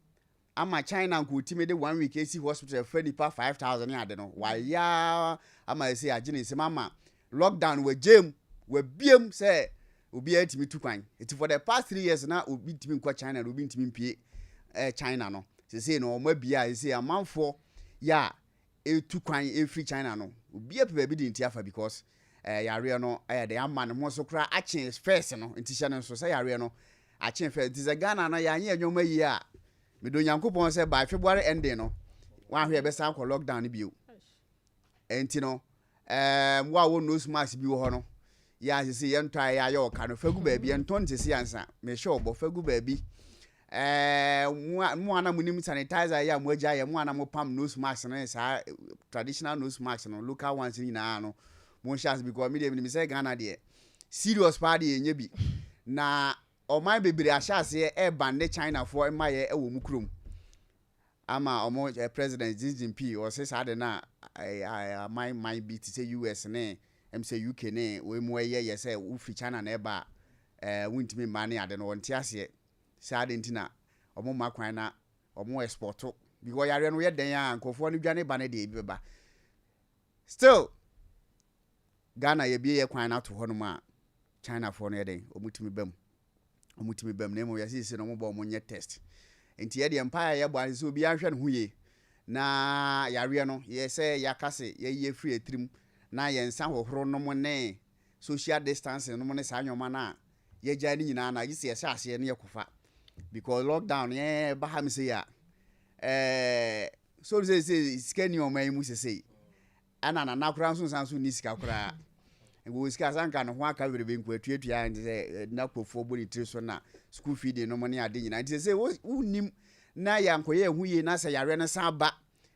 A: ama China nko time de 1 week AC hospital fa nipa 5000 ade no waya ama se age ni nsem ama lockdown we jem we biem se obi atimi tukwan it for the past 3 years na obi timi nkwa China na obi ntimi mpie China no se no omo bia se amanfo ya etukwan free China no obi ape bi di ntiafa because yare no de amane mo so kra achen first no ntisha no so se yare no achen first dize Ghana na ya anye enwoma yi a medo Nyankopon se by February ending no wan hwe be sa ko lockdown ni bio enti no wa wo nose mask bi wo ho no ya sisi ye ntwa ya yo ka no fagu ba bi enton tisi ansa me sure obo fagu ba bi mu ana munim sanitizer ya mu agya ya mu ana mu pam nose mask no sa traditional nose mask no local ones ni na no mo chance because me say Ghana de serious party enye bi na oman bebere ahyase ban ne China for ma ye ewo mu krom ama omo president Xi Jinping o say sa de na my be to say US ne say UK ne we mu ye say wo fi China na eba wuntimi ma ne ade no wonte ase sa de ntina omo makwan na omo export because yare no ye den ya nkofo no dwane ba ne de bi ba still Ghana ye bi ye kwan na to hono ma China for no ye den omutimi bam na mo yesi si no mo bo mo nye test enti ye de empire ye bo an so bi ahwe no huye na yare no ye se yakase ye free etrim na ye nsa hohoro no mo ne social distancing no mo ne sa nyoma na ye gya ni nyina na yesi ye se ase ne ye kofa because lockdown ye ba ha me se ya so say scanning o man mu say ana na kura nso sanso ni sika kura ngo sika sanka no ho aka berebe nko atuatua nti say na kofo body tiri so na school feeding no mo ne ade nyina nti say unim na ya nkoye hu ye na say yare ne san ba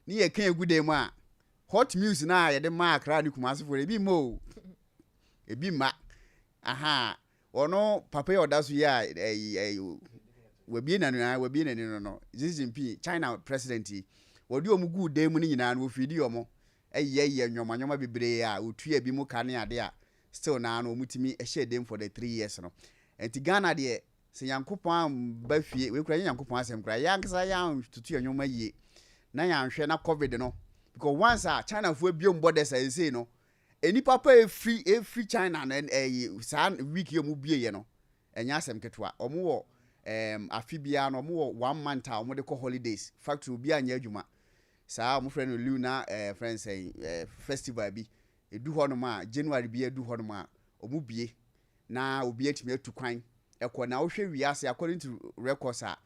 A: ni ye kan egude mu a hot news na ye de ma akra ni kumase for ebi ma aha ono papa ye odaso ya wabi na no Xi Jinping China president wodi omugu dem ni nyina no ofidi omo ye nwoma bebre a otua bi mu kane ade a still na no omutimi ehye dem for the 3 years no enti Ghana de se yankopon ba fie we kura yankopon asem kura yankasa yan tutu nwoma yie na yanhwe na covid no because once a China fu biom borders a say no eni papa free China na sa week ye mu bie no enya asem ketwa omo wo afibia no mo 1 month a mo de ko holidays factory obi anya adwuma saa mo friend Luna friends festival bi edu ho no ma January bi edu ho no ma omo bie na obi atimi atukwan ekọ na wo hwe wiase according to records a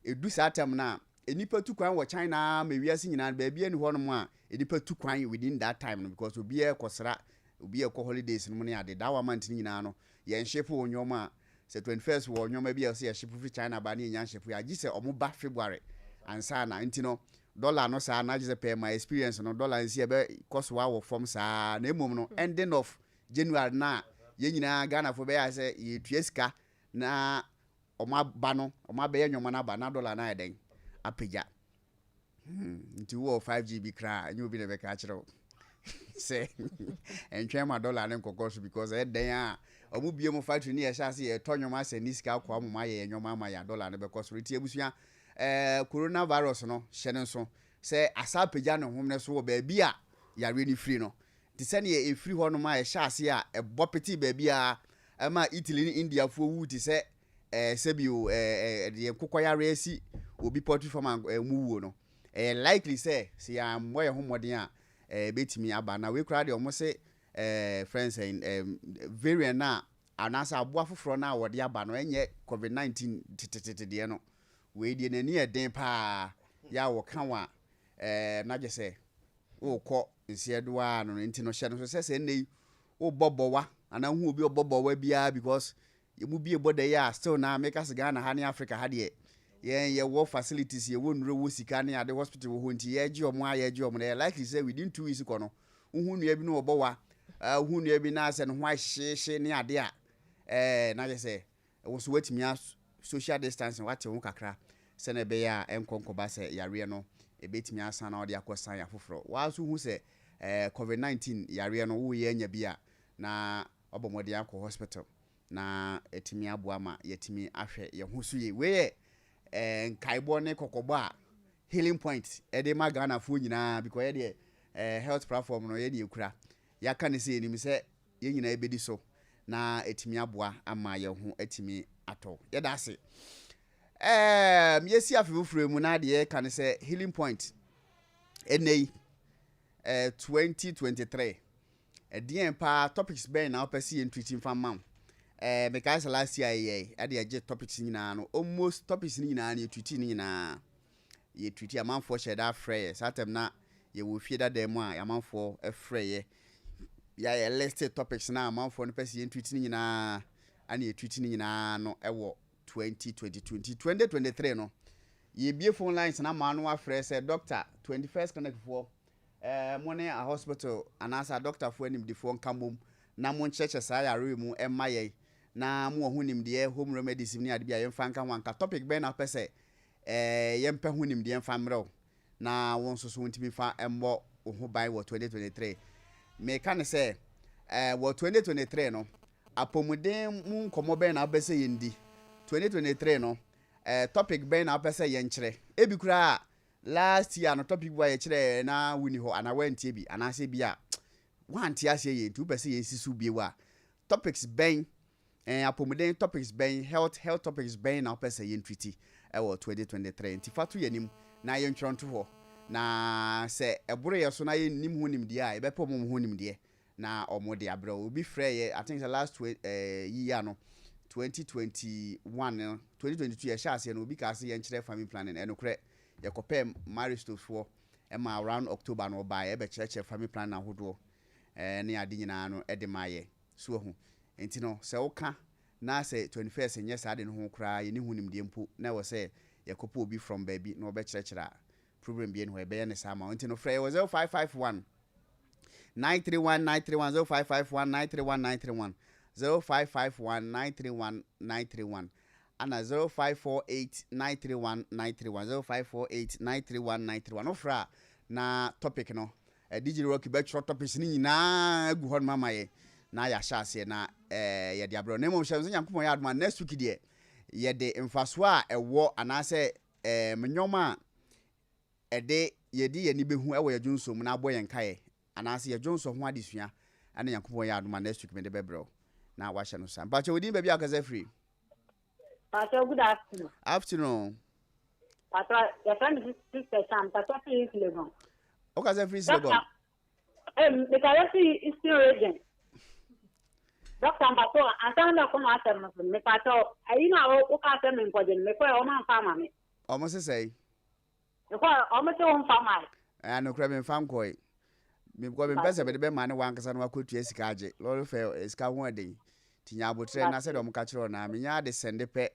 A: edu saa tem na enipa tukwan wo China ma wiase nyina ba bia ni ho no ma enipa tukwan within that time no because obi ekosra obi ekọ holidays no mo ne ade da wa month nyina no ye nshepo onyoma se 21st wo nyoma bia se ye ship fi China ba ne nya ship ya gise omo ba February ansa na nti no dollar no sa na gise pay my experience no dollar nsi be cost wa wo from sa na emom no ending of January na ye nyina Ghana fo be ya se ye tuesika na omo ba no omo ba ye nyoma na ba na dollar na eden apagya nti wo 5GB kra nyu bi ne be ka kire say entwe ma dollar ne kokos because eden a omu bie mu factory ni ye sha se ye tonyoma se ni sika kwa mu ma ye nyoma ma ya dollar ne be koso reti ebusua coronavirus no hye nso se asapagya ne hom ne so wo ba bi a yare ni free no ti se ne e free ho no ma ye sha se a ebopeti ba bi a ma Italy ni India fo wu ti se sebio de kokoyare asi obi potri from mu wo no likely say se ya moye homoden a betimi aba na we kra de omo se friends variant na anasa aboa foforo na wode aba no enye covid-19 tititite de no we die nani eden pa ya wo kan wa na je se wo kọ nsiedoa no nti no hye no so se nei wo bobowa ana hu obi obobowa bia because yemu bie boda ya still na make us Ghana ha ne Africa ha de ye wo facilities ye wo nure wo sika ne ade hospital wo ho nti ye gi omo aye gi omo na likely say within 2 weeks ko no hu nua bi no obowa hu nua bi na se no ho ahye ne ade a na je se wo so watimi social distancing wate wo kakra se na be ya enkonko ba se yare no ebetimi asa na ode akosan ya foforo wa so hu se covid-19 yare no wo ye anya bi a na obomode akọ hospital na etimi aboa ma yetimi ahwe ye ho so ye we nkaibo ne kokobo a healing point ede ma Ghana fo nyina because ye de health platform no ye de ekura ya ka ne se enim se ye nyina ebedi so na etimi aboa ama ye ho etimi ato ye da se yesi afefufure mu na de ka ne se healing point enei 2023 edien pa topics ben na opesi entwiti mfa mam because last year ade age topics nyina no almost topics nyina na etwiti nyina ye twiti amanfo sheda frey satem na ye wo fie da dem a amanfo frey ya list topics na amanfo no pesi entwiti nyina ana etwiti nyina no ewo 2023 no ye bie phone lines na ma no afrɛ sɛ doctor 21st clinic for money a hospital anasa doctor for anim defo nkamom na mo ncheche saa yare mu emaye na mo ho nimde home remedies ni ade bia yemfa nka ho anka topic ben na pese yempa ho nimde yemfa mrew na won so so ntimi fa embo ho ban wo 2023 me ka ne se wo 2023 no apomuden mu nkomo ben na bese yendi 2023 no topic ben na pese ye nkyere ebi kura last year no topic boy ye kyere na wini ho ana wantie bi ana se bi a wantie ase ye ntu pese ye sisu bi wa topics ben apomuden topics ben health topics ben na pese ye ntwiti e wo 2023 nti fatu ye nim na ye ntwonto ho na se eboro ye so na ye nim ho nim dia e be pom ho nim dia na omode abra obi frɛ ye I think the last year no 2022 ye sha ase no obi ka ase ye nkyere family planning eno kre ye kopem marital for ma around October no ba ye be kyerɛ family planning ahodo ne ade nyina no de maye so hu enti no se woka na se 21st nye sa de no ho kra ye ne hu nimde mpo na wo se ye kopo obi from baby no be kyerɛ problem bi en ho e be ye ne sama enti no frɛ ye 0551 931 0551 931 0551 931 ana 0548 931 0548 931 ofra na topic no digital rock be chro topics ni nyina gu hon mama ye na ya sha ase na ye de abro na mom hye nyankopon ya adoma next week de ye de mfaso a ewo ana se mnyoma ede ye di ye ni behu ewo ye dwonsom na abo ye nkae ana se ye dwonso ho adesua ana nyankopon ya adoma next week me de bebro na wa hye no sam ba che wodi ba bia kaza free
E: Pastor, good afternoon.
A: Afternoon.
E: Pastor, your friend is Sister Sam. Pastor, is Legon.
A: O kaza free Legon.
E: The currency is still raging. Doctor, Pastor, I found out from myself. Me Pastor, I know who can't tell me what you make for your man farmer.
A: Almost say.
E: Because almost your own farmer.
A: I know crabbing farm koi. Me go be pesa be man wan kasa no akotu esika age. Lord fair esika ho ade. Tinya abotre na se do mo ka kire na me nya de sende pe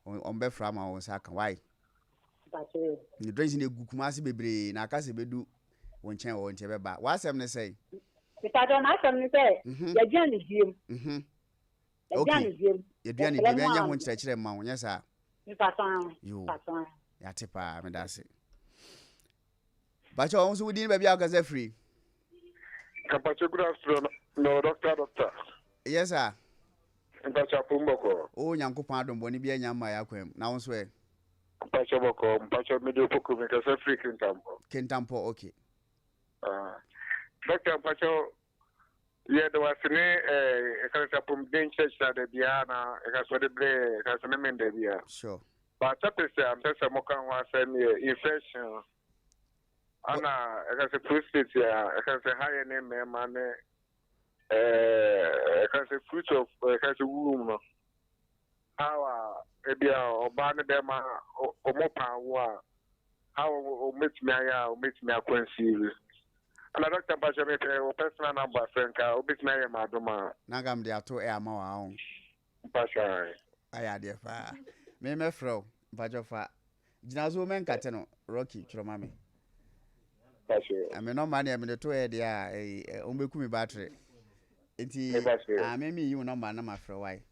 A: on be fra ma won saka why. Ni drink ni gukuma se bebre na aka se bedu won chen won che be ba. Wa asem ne say.
E: Because na asem ne say, ya gyan ni diem.
A: Okay. Ya dua ni diem nya ho kire ma won yesa.
E: Ni paton.
A: Yo. Ya tepa me da se. Ba cho won so wudi ba bia aka free.
F: Kapacho, good afternoon. No, doctor.
A: Yes, sir.
F: Mpacha Pumboko.
A: Oh, Yankopon adom boni bia nyama ya kwem. Na won so e.
F: Mpacha Boko, Mpacha Medio Poku, because a free Kintampo.
A: Kintampo, okay.
F: Doctor Mpacha, yeah, there was a kind of Pum Din Church at the Diana, it has already been, it has an amended here.
A: Sure.
F: But that is, I'm just a Mokan was an infection. Anna, it has a prostate here, it has a higher name, man. Because the fruit of because the womb, how maybe a ban them or mopa, how meet me acquaintance. And a doctor Benjamin or personal number, Frank, or meet me, Madama.
A: Nagam de ato e ama wa on.
F: Pasha.
A: Aya de fa. Me fro, Bajofa. Jinazo men kateno, Rocky, Chiromami.
F: Pasha.
A: I mean, no money, I mean, the two head, yeah, umbekumi battery. Enti meme you number na ma frɛ why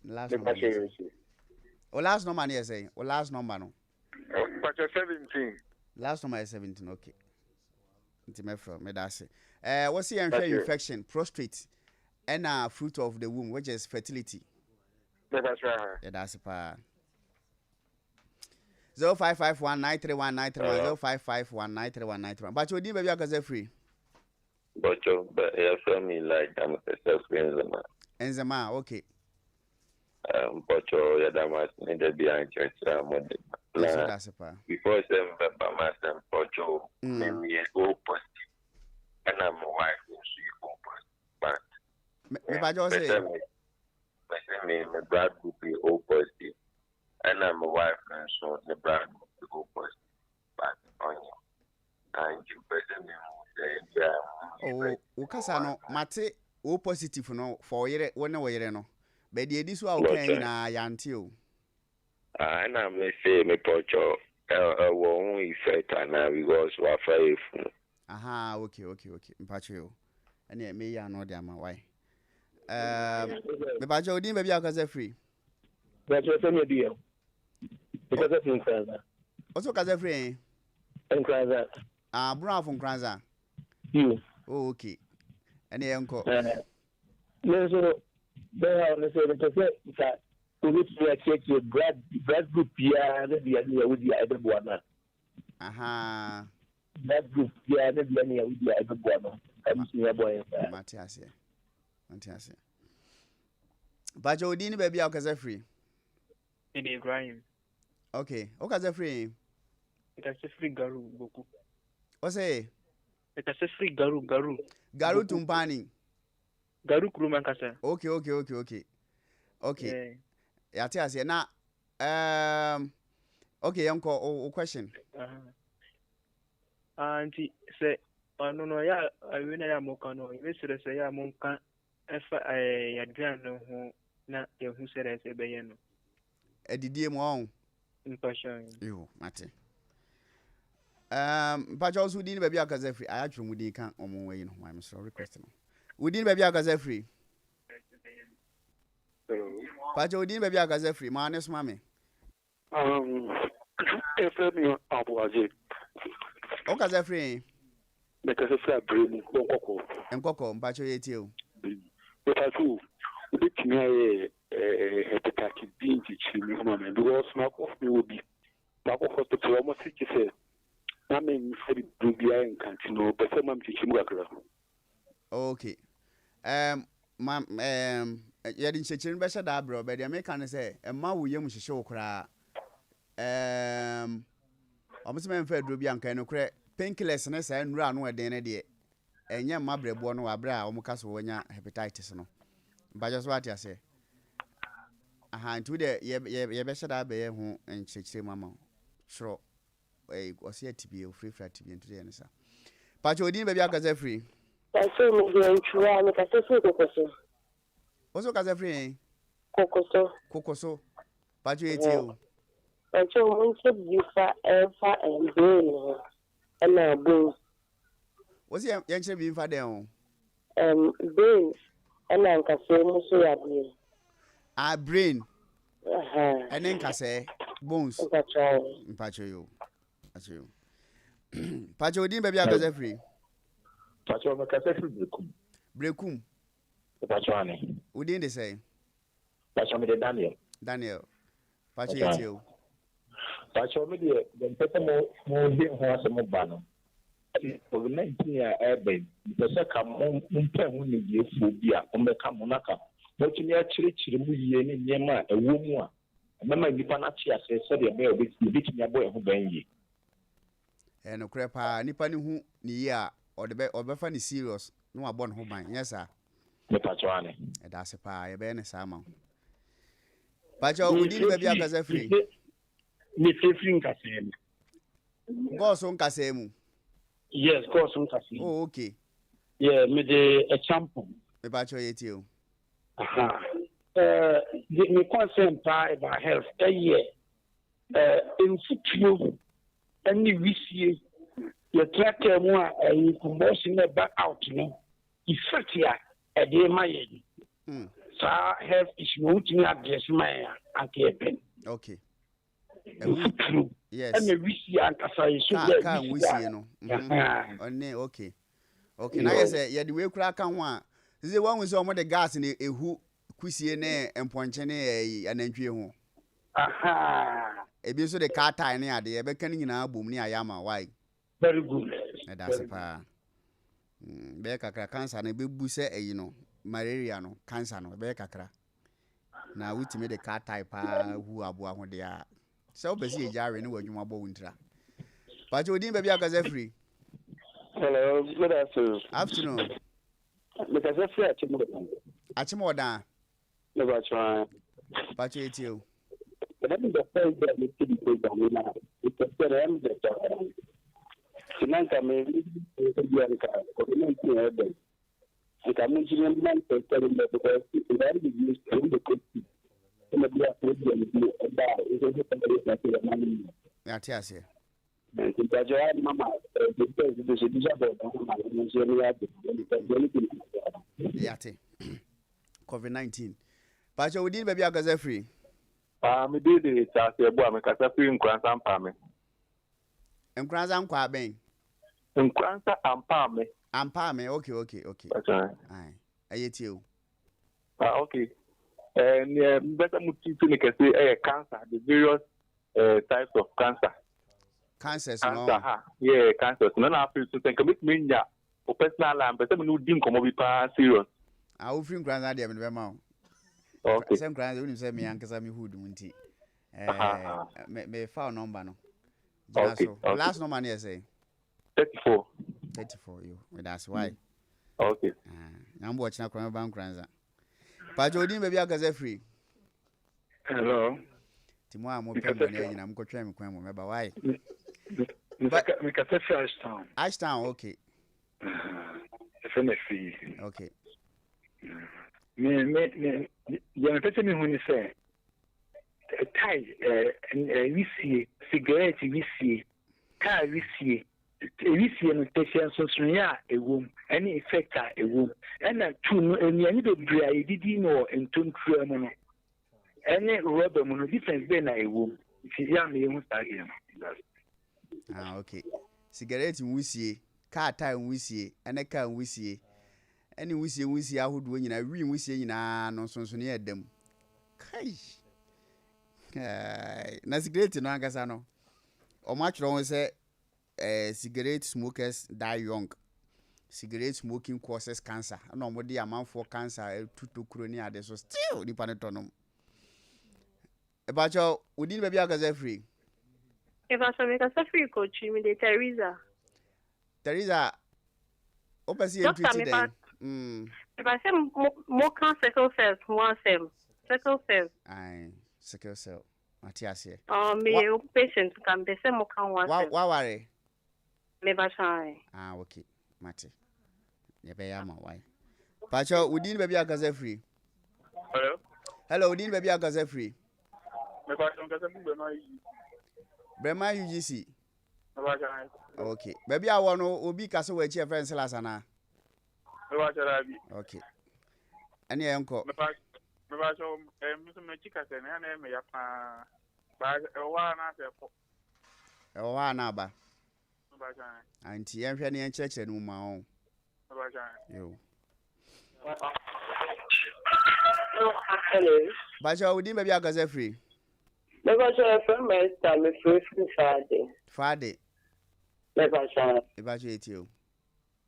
A: last number o last number na say o last number no
F: but 17
A: last number is 17 okay enti me frɛ me da se what's the infection prostate and fruit of the womb which is fertility
F: that's right
A: yeah that's pa 0551931931 0551931931 but you dey baby akaze free
G: but your family like I'm a
A: Enzema, okay.
G: But your damas need to be in church.
A: That's
G: before them, myself, but you me go positive, and I'm a wife, she go positive. But
A: me by just say,
G: my brother would be all positive, and I'm a wife, and so the brother would go positive. But on you, and you better
A: oh, ukasa no mate o positive no for yere wona wo yere no be de edi so a ukan na yante o
G: na me say me pocho wo effect na because wa five
A: aha okay mpacho yo ene me ya no de ama why me ba jo din ba bia kaza free
H: ba jo se me dia because of Nkranza
A: also kaza free
H: Nkranza
A: bro from Nkranza
H: you
A: oh okay ene enko
H: no so they have to say that to check your blood group here, the idea with the other one.
A: Aha.
H: Blood group here, the idea with the other one. I'm seeing a boy.
A: Matias. But you didn't baby out free.
I: It is Graham.
A: Okay. Okay, free.
I: It has a free Garu Boku.
A: What say?
I: It has a free Garu.
A: Garu Tumpani.
I: Garu Krumankasa.
A: Okay. Yeah, tell us now. Okay, uncle, question.
I: Auntie say, I don't know, yeah, I win a mocano. Yesterday, say, I'm monka. If I had who not who said I say, Bayano.
A: A didier mon.
I: Impression.
A: You, Mate. But also didn't baby because every I actually would can't on my way, I'm sorry, question. We didn't baby because every. But you didn't baby because every man is mammy.
F: If you are Abuaji,
A: Okay, every.
F: because it's a brain,
A: And Coco, but you.
F: But I do. We can hepatitis B teaching, because my coffee will be back of hospital almost 60 says. I mean, said it will be in Cantino, but some teaching work.
A: Okay. Ma'am, you didn't say better that, bro, but the American say, and ma will you show cry. Almost men fed Rubianca and crack painkillers and run where they need it. And young Mabre born or bra, almost when you hepatitis. No, but just what I say. Aha, to the ye better that be home and say, Mamma. Sure. Was here to be free flat to be into the answer. But you didn't baby because free.
J: I say, Miguel, you are like a cocoso.
A: Also, because free
J: Cocoso.
A: But you ate you.
J: But you won't keep you for alpha and brain. And now, brain.
A: Was he young being for them?
J: Brain. And I'm casino, so I brain.
A: Ah, brain. And then Casse, bones. Pacho. Pacho didn't baby because free.
H: Pacho, my cassette
A: Brekum.
H: Pachuani.
A: We didn't say.
H: Pacho me Daniel.
A: Pacho ate you.
H: Pacho me the better more horse and mobile. For 19 year airbag, the second moon year phobia on the Kamunaka. But you actually chili Yama, a woman. Remember, the Panachi said a bear with the beating your boy who bang ye.
A: And no crepa, Nippani who near or the or Befani serious. No, I born home, yes, sir.
H: The Pachuani.
A: That's a pie, a Ben Salmon. Pacho, we didn't baby because free.
H: Me fifteen Cassam.
A: Go son Casemu.
H: Yes, go some Cassam.
A: Oh, okay.
H: Yeah, me the a champion.
A: The Pacho ate you.
H: Aha. Me concern about health. A year. In situ. Any we your track more a combustion back out, no. Effect here a day my so health is moving address my anti.
A: Okay.
H: Yes. And we see Ankasa
A: can't we see no. Okay. Okay. Now you say the way crack can one. Is the one with some of the gas in a who quissy and ponchene and entry home.
H: Aha.
A: If you saw the car tie near the beckoning in our boom near Yama, why?
H: Very good.
A: That's a pa. Becca cancer and a big busse, malaria no, cancer no, Becca. Now we to me the car type who are born they are. So busy a jar in what you are born. But you didn't be a free.
F: Hello, good
A: Afternoon.
F: Because I feel
A: Achimoda.
F: Never try.
A: But you ate you.
F: But I think the first that we see the program now, it's a better end that tonight I may be a car, or the and I mentioned a man for telling that because it already used to the cookie. And the black would be about is a different that the money.
A: Yes, yes.
F: And to Bajan Mama, because it is a disabled,
A: Yate. COVID-19. But you didn't baby a free.
F: Me did it as a boy, because I feel in Cransa and Palme.
A: And Cransa and Quabbing.
F: In Cransa and Palme.
A: And Palme, okay.
F: That's right.
A: Aye. I ate you.
F: Okay. and better muti to make say cancer, the various types of cancer.
A: Cancers
F: Cancer,
A: no.
F: yeah, cancer. No, na feel to think commit me ya. O personal line, but some no dim come be pa serious.
A: I will feel grand idea me be ma.
F: Okay.
A: Same grand we say me ankasa me hood munti. Me phone number no.
F: Okay.
A: So last number near say
F: 34.
A: 34 you. That's why.
F: Okay.
A: I'm watching a crime bank granza. But you didn't be a free.
K: Hello.
A: Timo mo pem na I'm go try me kwan mo meba why?
K: But me ka say Ashtown.
A: Ashtown okay. Okay.
K: Me ya pese me hu ni say tai we see cigarette we see car we see no patient so ya ewom any effect a ewom na tu no eniani be bria edidi no entontru mu no any rubber mu no difference be na ewom ti ya me hu start here.
A: Okay. Cigarette wusie, car tire wusie, ene car wusie. Any wusie ahodo nyina wi wusie nyina no sonso ne edam. Kai. Na cigarette no ankasa no. O ma tworo say cigarette smokers die young. Cigarette smoking causes cancer. No mo dey amanfo cancer tutokuro ni ade so still ni paneto Ebacho, we didn't be a free.
J: If I saw me a free coach, me the Teresa.
A: Teresa, open see
J: Doctor, if I say more cancer cells, more cells. Sickle cell.
A: Aye, sickle cell. Matias here.
J: Me patient can be some more can one.
A: Why worry?
J: Me bashay.
A: Okay, Mati. Yama why? Pacho, we didn't be a free.
F: Hello.
A: Hello, we didn't be a free.
F: Me passion ka se mu be
A: Brema UGC. Okay.
F: Okay.
A: Baby I want obi kase we chi friends last na. Okay. Ani enko.
F: Me passion me chika se na me ya pa. Ba wa na se ko.
A: Wa na ba.
F: Me passion.
A: Anti enhwe ne encheche no ma on.
F: Me passion.
A: Yo.
J: Hello.
A: Bajo we din baby akaze free.
J: Never saw from my time, free Friday.
A: Friday.
J: Never saw.
A: Bajo etio.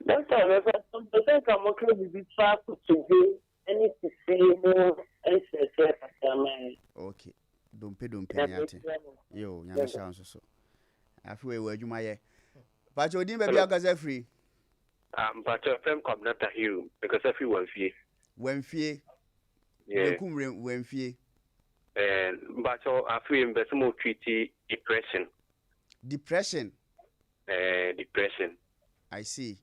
J: Doctor, never some person come okay with the traffic today. Any to see more and
A: okay. Dumpe yate. Yo, nyame chance so. Afi we adwuma ye. Bajo din baby akaze free.
L: But FM come not a hero because everyone fee.
A: When fee.
L: Yeah.
A: When fee.
L: But I feel more treaty depression.
A: Depression.
L: Depression.
A: I see.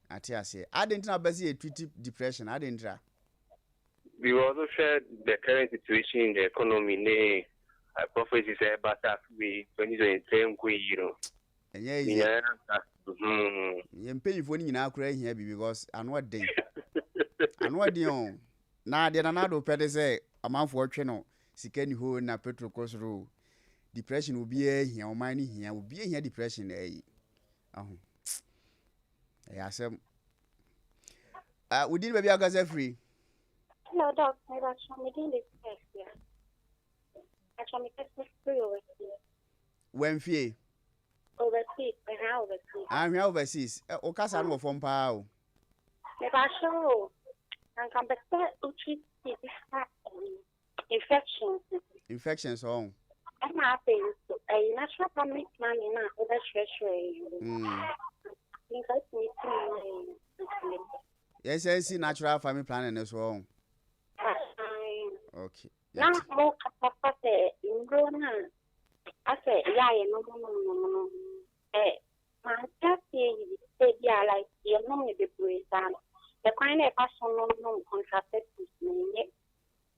A: I say. I didn't know busy treaty depression. I didn't.
L: We also share the current situation in the economy. Prophecies about that we 2023 you know.
A: Yeah. You pay for nyina akura here because I know day. I know day on. Na de na do pede say amanfo otwe no sika ni ho na petrol kosoro depression obi ehia o man ni hia obi ehia depression eh aho asem we did baby agaze free.
J: Hello doc, my doctor me din this test here. Actually test free over here.
A: When fee
J: Overseas.
A: I'm overseas. O kasa no from pa o.
J: Me ba show. And come back to treat
A: infections on.
J: I'm happy. A natural family planning now with a treasury.
A: Yes, I see natural family planning as well. Okay.
J: Now more capacity in Rona. I say, yeah, no. My just say, yeah, like you know me the breeze and the kind of person no contraceptives.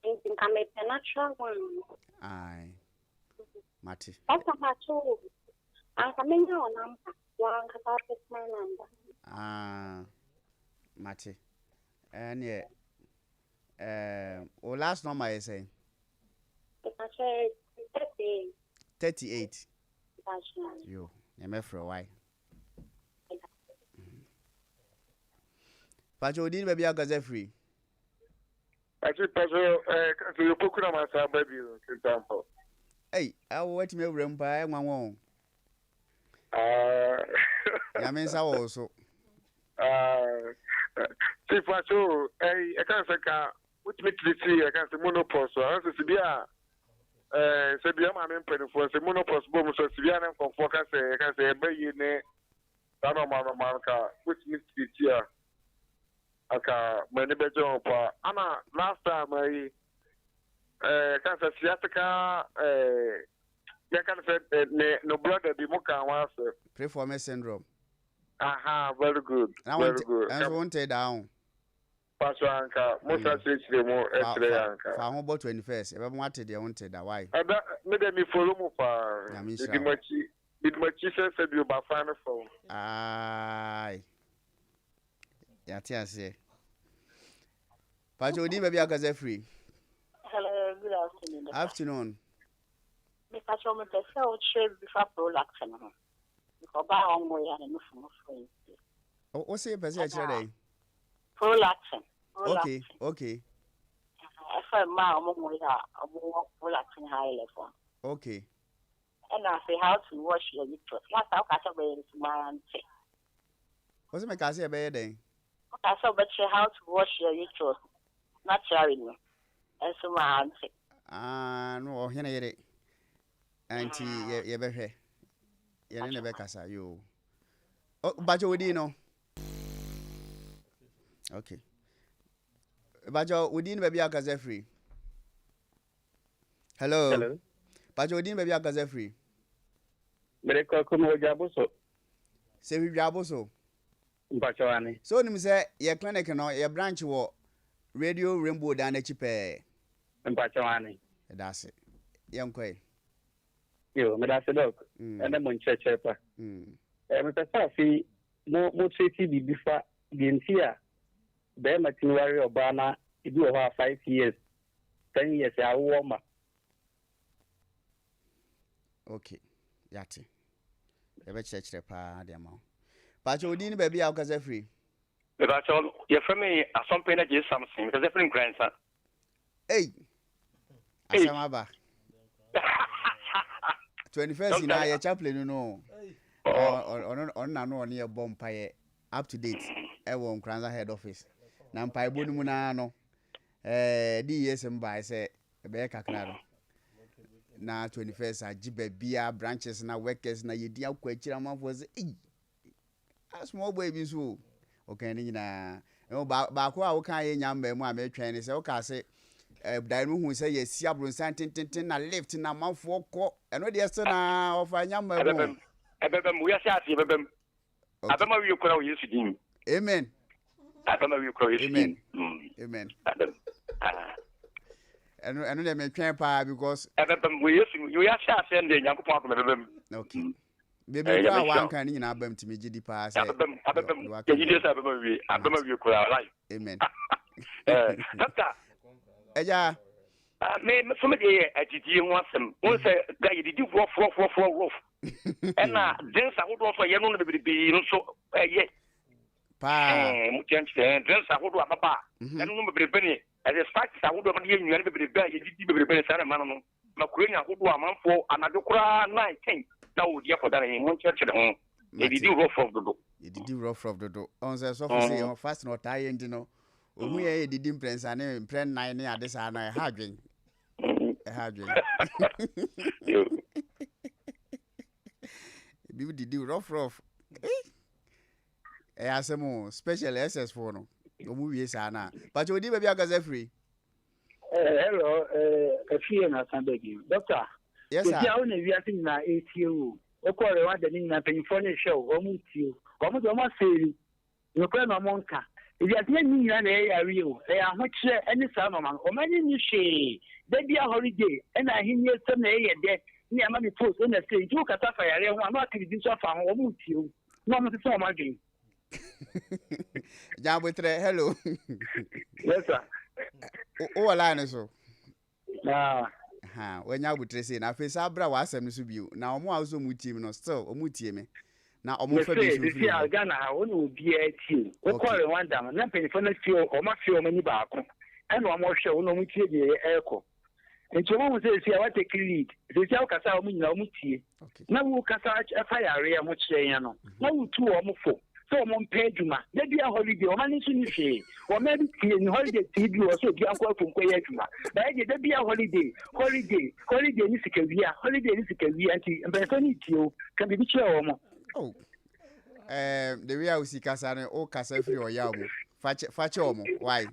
J: Think I make a natural one.
A: Aye. Mati.
J: That's about two. I'm coming on number. One about my number.
A: Mati. And yeah. Last number I say.
J: If I say
A: 38. Yo, I'm for a while. Pacho, did baby a gaze free?
F: Actually, Pastor, so you put on my side, baby, for example.
A: Hey, I want me room by one. I mean, so also.
F: See, Pastor, I can't say, what me to see, I can't say monopause. So I say, so be a man in for the monopause, boom, so Sibiana from focus, I can say, baby, Manka, which means this year. Aka, my neighbor John, Anna, last time I can't say, Siatica, I can't say, no brother, be Moka was
A: Preformer syndrome.
F: Aha, very good. Very good.
A: And won't take down.
F: Pastor Anka, most of the more extra Anka.
A: For home about 21st, if I wanted, I wanted that. Why?
F: Maybe me follow me for the much said you by final phone.
A: Aye. Yeah, say. But you did maybe I got free.
M: Hello, good afternoon.
A: Afternoon.
M: Because I'm a person who before prolaxin. Because by one way and no friends.
A: Oh, what's your person today?
M: Prolaxin.
A: Okay.
M: I find my mom with a prolaxin high level.
A: Okay.
M: And I say how to wash your uterus. Last time I saw my auntie.
A: What's my cousin about then?
M: I saw but how to wash your uterus naturally. And so my auntie.
A: No, here I get Auntie, you better. You're never casa, you. Oh, but you would know. Okay. But you would maybe a casa free. Hello. But you would maybe a casa free.
K: Mereka kuma jabuso.
A: Say we jabuso.
K: Mpachawani.
A: So you say your clinic no your branch wo Radio Rainbow down the chipe.
K: Mpachawani.
A: That's it. Young quay.
K: Yo, me that's a dog. And I'm on church. Me pesa fi mo treaty bi bifa gentia. Be ma tinwari obana idu over 5 years. 10 years ya woma.
A: Okay. Yati. Ebe church pa de ma. But you didn't baby out cause free.
N: But you're from me a something that is something because different grandson.
A: Hey. Asamaba. 21st in our chaplain, no. On no near bomb pie up to date. I won't Kranza head office. Nampai Bunumano. DSM by say Becca Claro. Now 21st are Jibe beer branches na workers na yedia kwachira was a small babies who okay na no ba ko a wo kan ye nyamba mu a me twɛn say o ka say dan mu hu say ye sia bronsan tintin na lift na manfo kɔ ɛno de ɛso na ofa nyamba mu
N: ebebem we asa ase ebebem abema wi okora wo Yesu din
A: amen
N: abema wi okora Yesu din
A: amen ɛno de me twɛn pa because
N: ebebem we Yesu you asa ase nde nyankopɔn akoma ebebem
A: okay baby kwa wan kan ni na abam timi gidi pa say
N: abebem ye gidi say abema wi okora right
A: amen
N: doctor
A: eja
N: me so me dey agidi ho asem won say ga yidi rough and drinks ahodo so ye no no bebrebe nso ye
A: pa
N: mu change drinks ahodo ababa and no bebrebe ni as a fact ahodo ma ye nnuane bebrebe ye didi bebrebe sare ma no makuro nya ahodo amanfo anado kura 9 na wo dia for that mu church de ho ye didi rough of dodo on say so for say fast no tie ndi no ohu ye didi imprensa ne impren 9 ne ade sa na ha dwen Bibi didi rough asemo special SS4 no omu wie sa na but odi baby agaze free
H: hello afie na sandegi doctor
A: yes sir
H: ya una wi ati na ATO okore wa de ni na penfo ne show omu tio omu do ma seri no kwa na monka wi ati ni na na ya wi o ya ho kire ani sa no man o mani ni hwe da bia holiday na ahinye sem na ye de ni ama mi post na say ju kata fa yare ho ama akiri so fa ho omu tio no mo se o ma dwen
A: Jambotre hello
H: yes sir
A: o wala ne so
H: ha
A: wenya butre say na face abra wa asem so bio na omo a so mu team no still omu tie me na omo fa bi so
H: fi Ghana ha wonu obi a tie o ko Rwanda na penifo na fio o ma fio mani ba ko
K: and one more show no mutie de eko nti mo say see what take lead say see kasa o nyina o mutie na wo kasa fire area mo kire yan no na wo tu o mo fo so mo pay djuma na bia holiday o ma ni so ni hwe o ma bi tie ni holiday ti bi o so bia kwa funko ya djuma na ye de bia holiday ni sikawia anti mbe ni tio kan bi kire o mo
A: oh the way I see kasa no o kasa free o ya mo fache o mo why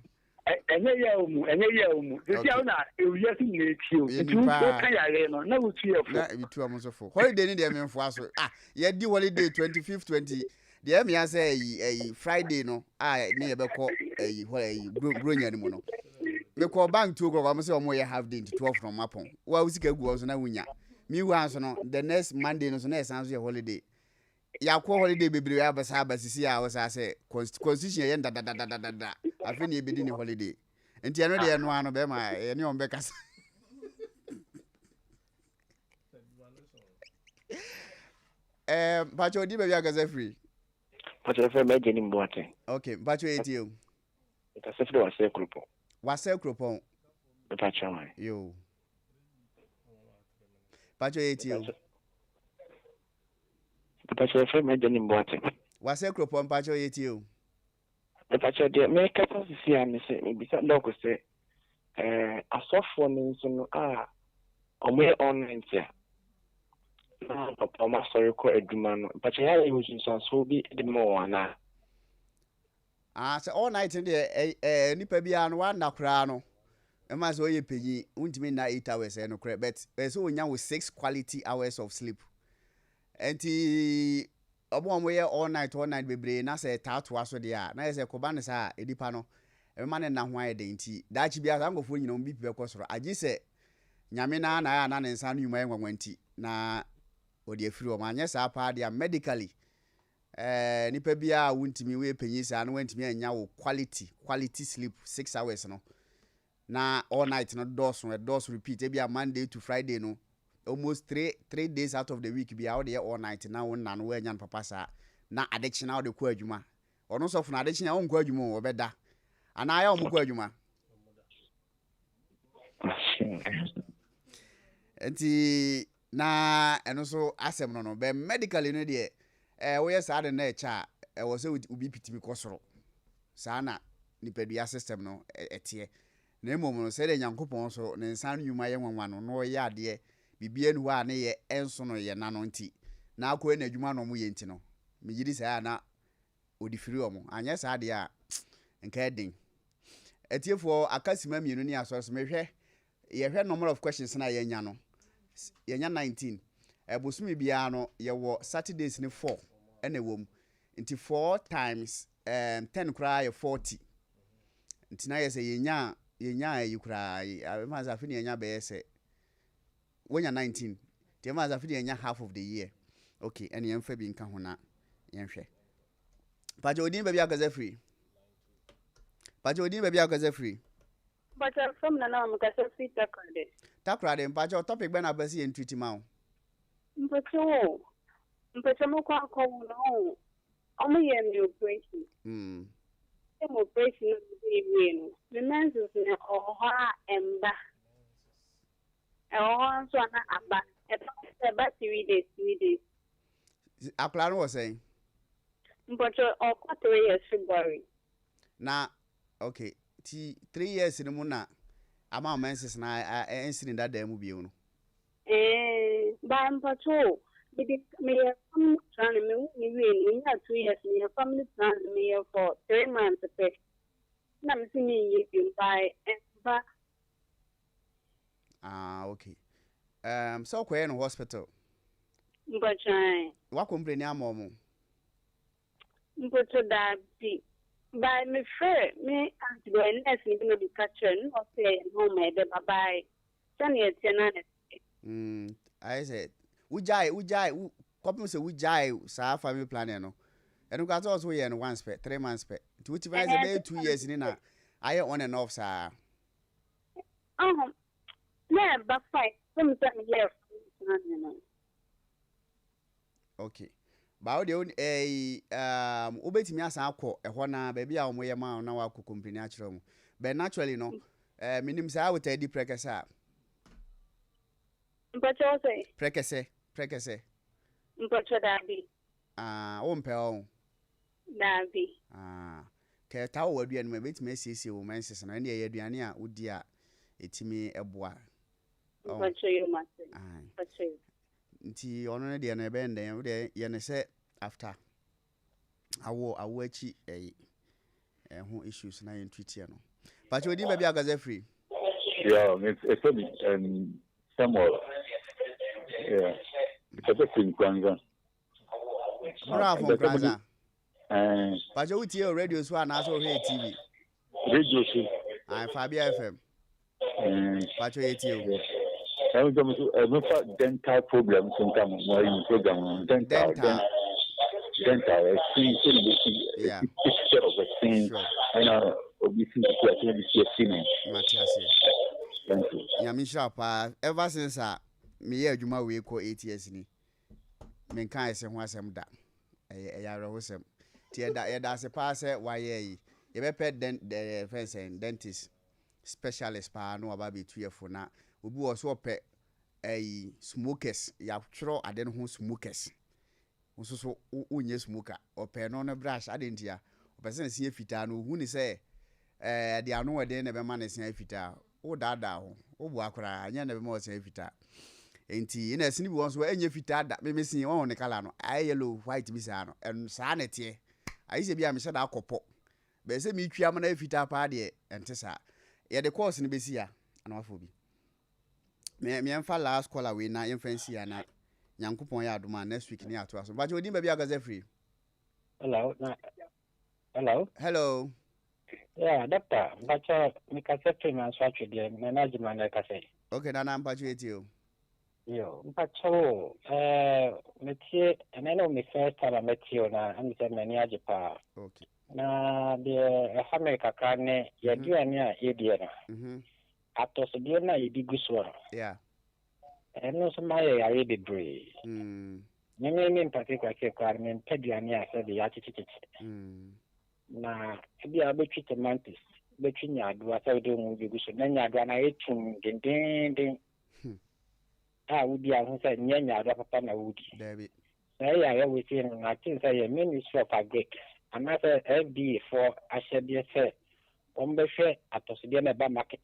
K: enye ya umu sisi au na ewia si ni tio etu o kan ya re no na wo tu efo
A: na bi tu amuso fo holiday ni de me mfo aso ye di holiday 25th 20 de me say Friday no ni ye beko gronya ni mo no me call bank to go am say omo ye half day to 12 from mapon wa usika gu so na wunya mi wan so no the next Monday no so na esan so ye holiday ya ko holiday bebre ya basa basisi a wo sa say constitution ye ndadadadada afi ni ebedi ni holiday enti eno de eno ano be ma ye ni on be kasa Pacho di be ya gaza free
O: Pacho fe me geni mboate
A: okay Pacho etio
O: ka se fdo
A: wase kropon
O: Pacho man
A: yo Pacho etio
O: Pacho fe me geni mboate
A: wase kropon Pacho etio
O: Pacho de me ka so si ani se me bisa ndoko se asofo ni nso no omo online tia papa ma sorry ko aduma no Pacho ya ye husun so bi de mo wana
A: so all night in there nipa bia no wana kra no e ma so ye peyi untimi na 8 hours no kra but so onya with 6 quality hours of sleep enti obo ye all night bebre na say tato aso de na say ko ba ne sa edipa no e ma ne na ho aye de nti da chi bia ngofo nyina mbi pe ko soro agi se nyame na ne nsa no yuma enwanwanti na odi afiri o ma anya sa pa dia medically nipa bia wuntimi we penyi sa no wantimi anya wo quality sleep 6 hours no na all night no dos repeat e bia Monday to Friday no almost 3 days out of the week bia all all night na won na no we anya papa sa na adechi na wo de ko adwuma ono so funa adechi na won ko adwuma wo beda ana ya wo ko adwuma enti na eno so asem no be medically no de wo yes ade na echa wo se ubi pitimi kosoro sa na nipadua system no etie na emom no se de nyankopon so ne nsan nwuma ye nwanwa no ye ade bibie nu ha na ye enso no ye na no nti na akọ na adwuma no mo ye nti no megyiri sa na odifiri omo anya sa ade a nka edin etiefo akasima mienu ni aso mehwe ye hwe number of questions na ye nya no ye nya 19 ebosumi bia no ye wo Saturdays ni 4 ene wom nti 4 times 10 kra ye 40 nti na ye se ye nya ye kra ma za fini ye nya be ye se wonya 19 ti ma za fini ye nya half of the year okay ene ye mfa bi nka ho na ye hwe paje odin ba bia kaza free
E: but from na mo kaza free
A: takrade paje topic be na basi ye ntwiti ma o
E: mpɛsɛ mo kɔ akɔ no ɔmo yɛ me operation mo operation no bi no me menses no ɔhɔ a ɛmba ɛhɔ nso na aba ɛba 3 days
A: akla no was saying
E: mpɛsɛ ɔkɔ 3 years February
A: na okay 3 years no mu na ama menses na ensini da da mu bi no
E: ba mpɛsɛ me family plan me we 2 years me family plan me for 3 months na me see me you buy
A: okay so ko in hospital
E: but
A: wa complain amomo
E: but that by me fair me and go nurse me no be catcher no say home e de bye send you tenant
A: I said ujai kopim se ujai sa family planning no enu ka so ye no once per 3 months per to which be 2 years ni na aye on and off sa
E: yeah but fine some time year
A: okay ba o de obetimi asa akọ ehọ na ba bia omo ye ma na wa akọ company a kire mo but naturally no minim say out edi prekese
E: mpacho say
A: prekese
E: mpacho dabi
A: o mpe o
E: dabi
A: ke ta wo aduane ma betime asiesie wo menses na ne ye aduane a wodi a etimi eboa
E: mpacho yo mate mpacho
A: nti ono ne de na ebe nden wo de ye ne se after awo achi ho issues na yen treat no but we di ba bia gaza free
K: yeah it's Samuel yeah because it's in Kwanza
A: mura from Kwanza but you with your radio so na so hear TV
K: radio so
A: and Fabia FM but you hear you
K: I was going dental problems in come program dental
A: yeah
K: picture of a thing and obviously thank you
A: Nyamisha pa ever since me ye adwuma we ko 8 years ni me kan ese ho asem da ya rehosem ti ye da se pa se wa ye be pe the fence dentist specialist pa no aba be tuyefo na obi wo so pe smokers ya tworo ade no ho smokers so unye smoker ope no no brush adentia opese se fita no hu ni se de anu wede na be ma ne se fita o dada ho o bu akora anya na be ma se fita enti ina sini bi won so enye fita da me mesin won ne kala no ay yellow white bi sa no en sa na tie ayi se bi am se da akopo be se mi twia ma na fita pa de ente sa ye de course ne be si ya na wafo bi me emfa last caller we na emfancy ya na Yankupon ya aduma next week ni ato aso. But you dimba bia gaze free. Hello.
P: Yeah, doctor. Bacha mikasete man swache dia management na kase.
A: Okay, na mpacho etio.
P: Yo, mpacho metie eneno mi first time metio na amse mani ajepa.
A: Okay.
P: Na de America kane ya dia ni a edie na. Atos dia na idiguswa.
A: Yeah.
P: Eno so my ya bebre. Me in particular ke kwar me peduane a se de ya chichichi. Na bia betwi tomatis, betwi nyado asa de mu bi guso na nyado na etum dendenden. Wudi a ho se nyado papa na wudi.
A: David.
P: Ya we see na tin say ye Ministry of Agric. And as FDA for ashede se ombehwe atoside na ba market.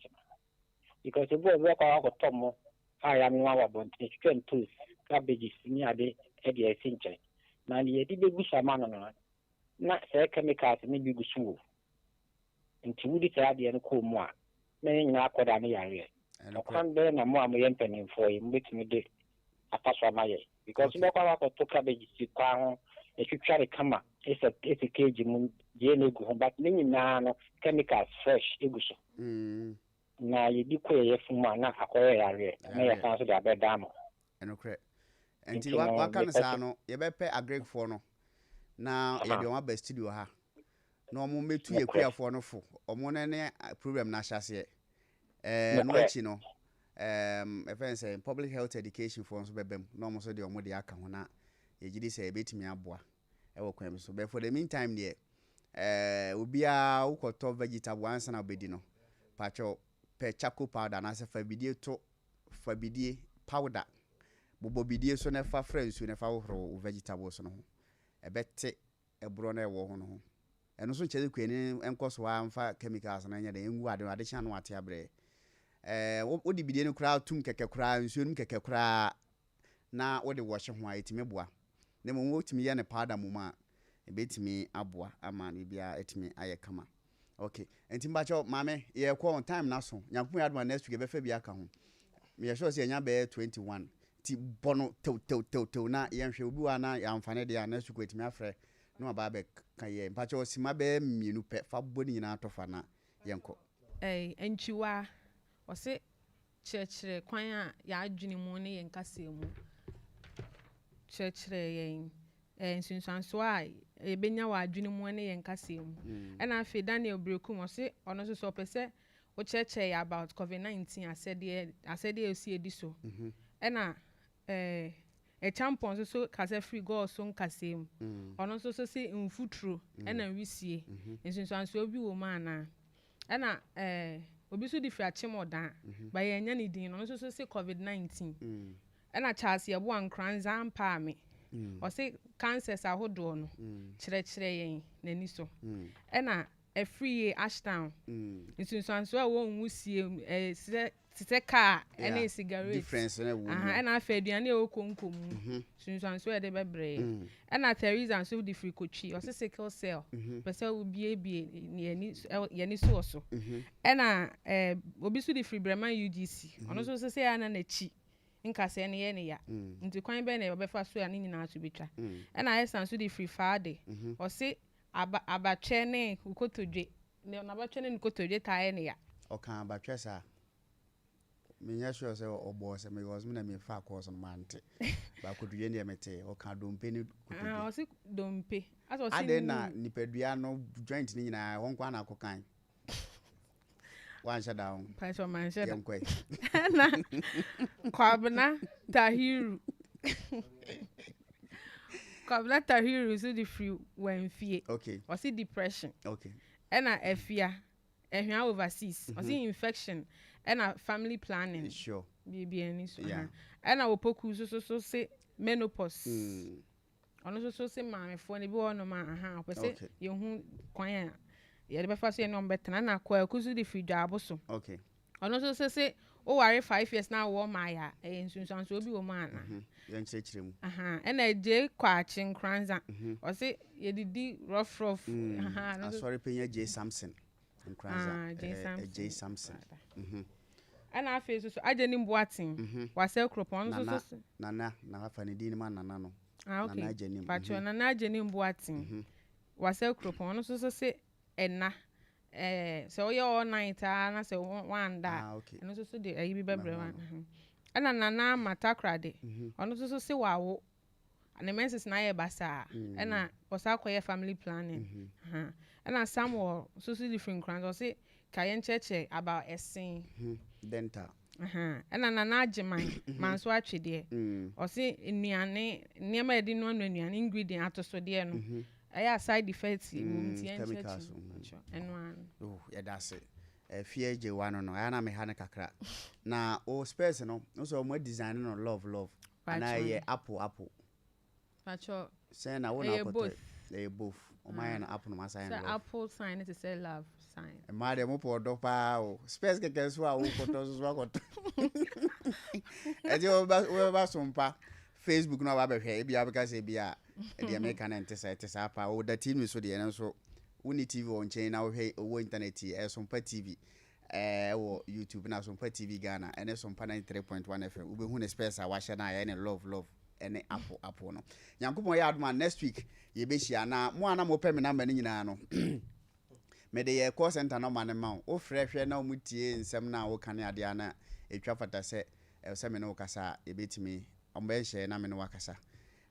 P: Because if we work out tomo I am one of them. Chicken tools, cabbages, near the Eddie Sinche. Now, the Eddie Bushamano, not say chemicals, maybe Gusu. And to would it add and cool more. Many not what I'm here. And I can't bear no more penny for him with me a pass on my because look out to cabbages to crown. If you try to come up, it's a cage, but many now chemicals fresh, Igusu. Na yidi ko ye fuma na akoye yare na ya fanso da be damo
A: enokre enti waka no sa no ye be pe agric for no na ye de o ba studio ha na omo metu ye kuafo no fo omo ne program na hyase no achi no e fense public health education for so bebem na omo so de omo de aka ho na ye gidi se e betimi aboa e wo kwam so be for the meantime there obia ukoto vegetable ansa na obedi no pacho pe charcoal powder na se fabidie powder bobobidie so na fa friends na fa horo vegetables no ebete ebro na ewo ho no eno so cheze kwani enkoso wa mfa chemicals na nya de engu ade cha no ate abre wodi bidie no kra tum keke kra nsuo num keke kra na wodi wo hye ho ayetime boa na mo wotimi ye ne powder mu ma ebetimi aboa ama no bia etimi aye kama. Okay, enti mbacho mame ye ko on time na so nyankopon adma next week be fa bia ka ho me sure say nya be 21 ti bono tew na ye hwe obi wa na ya mfane de next week etimi afre no aba be ka ye mbacho sima be mienu pe fa boni nyina atofa na yenko
B: enchiwa o se chechire kwan a ya adwene mu ne ye nkase mu chechire yen nsunsanso a ebenya wa adwene mu ne ye nkase mu na afi Daniel Brekum o se ono so pese o cheche about COVID-19 asede osi edi so na champon so kase free go so nkase mu ono so se mfuturo na wisie nsunsanso obi wo ma na ɛna obi so di fra chemodan ba yenya ne din no so say covid-19 ɛna Charles yɛbo ankranza ampa me ɔse cancers ahodoɔ no kyerɛkyerɛ yɛn n'ani so ɛna free Ashtown nsunsuanso a wɔn wusie sɛ car ɛna cigarette
A: difference na wo
B: ɛna afa aduane a wɔkonkom nsunsuanso yɛ de bɛbrɛ ɛna Teresa nso di free kochi ɔse sickle cell pɛsɛ obiebie yɛni so so ɛna obi so di free Bremen UGC ɔno so sɛ ya na n'akyi nkasa ne yɛ ne ya nti kwan bɛ na yɛbɛfa so ya ne nyinaa so betwa ɛna ɛsan so di free Friday ɔse abatwɛ ne ukotodwe ne abatwɛ ne ukotodwe tae ne ya
A: ɔka abatwɛ sa menya sure sɛ ɔbɔ sɛ because me na me fa course no mante ba kodwe ne mete ɔka dompe ne kotodwe
B: ɔse dompe aso ɔse
A: ade na nipadua no joint ne nyinaa wɔn kwa na akokan one shut down
B: pastor man shut down
A: yankwe
B: na kwabna tahiru kwabna tahiru so the free when fear
A: okay
B: ɔse depression
A: okay
B: ɛna afia ehia overseas ɔse infection ɛna family planning
A: sure
B: bibi ani so ɛna opoku so say menopause ɔno so say maamefo ne bi wɔ no ma ɔpɛ yehu kwan a yɛde bɛfa so yɛ no mbɛtena na kwa kuzu de free dwabo so
A: okay
B: ɔno so say o ware 5 years na wo ma ya nsunsuanso obi wo ma na
A: yɛn kyerɛkyerɛ mu
B: ɛna je kwachi nkranza ɔse yɛdidi rough
A: no sorry penya J Samson nkranza J Samson
B: ɛna afei so agye ni mboaten wasɛ kropon no so
A: nana na afa ne din ma nana no
B: okay nana agye ni pacho nana agye ni mboaten wasɛ kropon no so se ɛna sɛ woyɛ all night na sɛ wanda ɛno so de ayi bi bɛbrɛ wan ɛna nana matakrade ɔno so se wawo ne menses na yɛ basa ɛna ɔsa kɔyɛ family planning ɛna Samuel so different crowns ɔse ka yɛn kyerɛkyerɛ about ɛsen
A: dental
B: ɛna nana agyeman manso atwedeɛ ɔse nnuane nneɛma yɛde no nnuane ingredient atosodeɛ no ɛyɛ side effects
A: chemicals yɛdase fie gye wa no ɛyɛ na meha no kakra na o space no nso ɔmo design no love ana yɛ apple sɛ na wo na akɔtɔ ɛyɛ both ɔmo ayɛ no apple no masan
B: no apple sign to say love sign
A: ma de mo pɔ dɔ paa o space kɛkɛ so a wo kɔtɔ so akɔtɔ ɛdi wo ba Sompa Facebook no abɛhwɛ ebi abɛka sɛ bi a the American and tesa pa o da TV so de nso uni TV on chain na wo hwɛ owo internet Sompa TV wo YouTube na Sompa TV Ghana ene Sompa 93.1 FM ube hu ne space a wahye na ya ne love ene apple no Nyankopon ya adoma next week ye be hia na mo ana mo pɛ me number ni nyina no me de ye call center no man ma o frɛ hwɛ na mo tie nsɛm na wo kane ade ana etwa fata sɛ sɛ me no kasa e betimi ombe hye na me no wakasa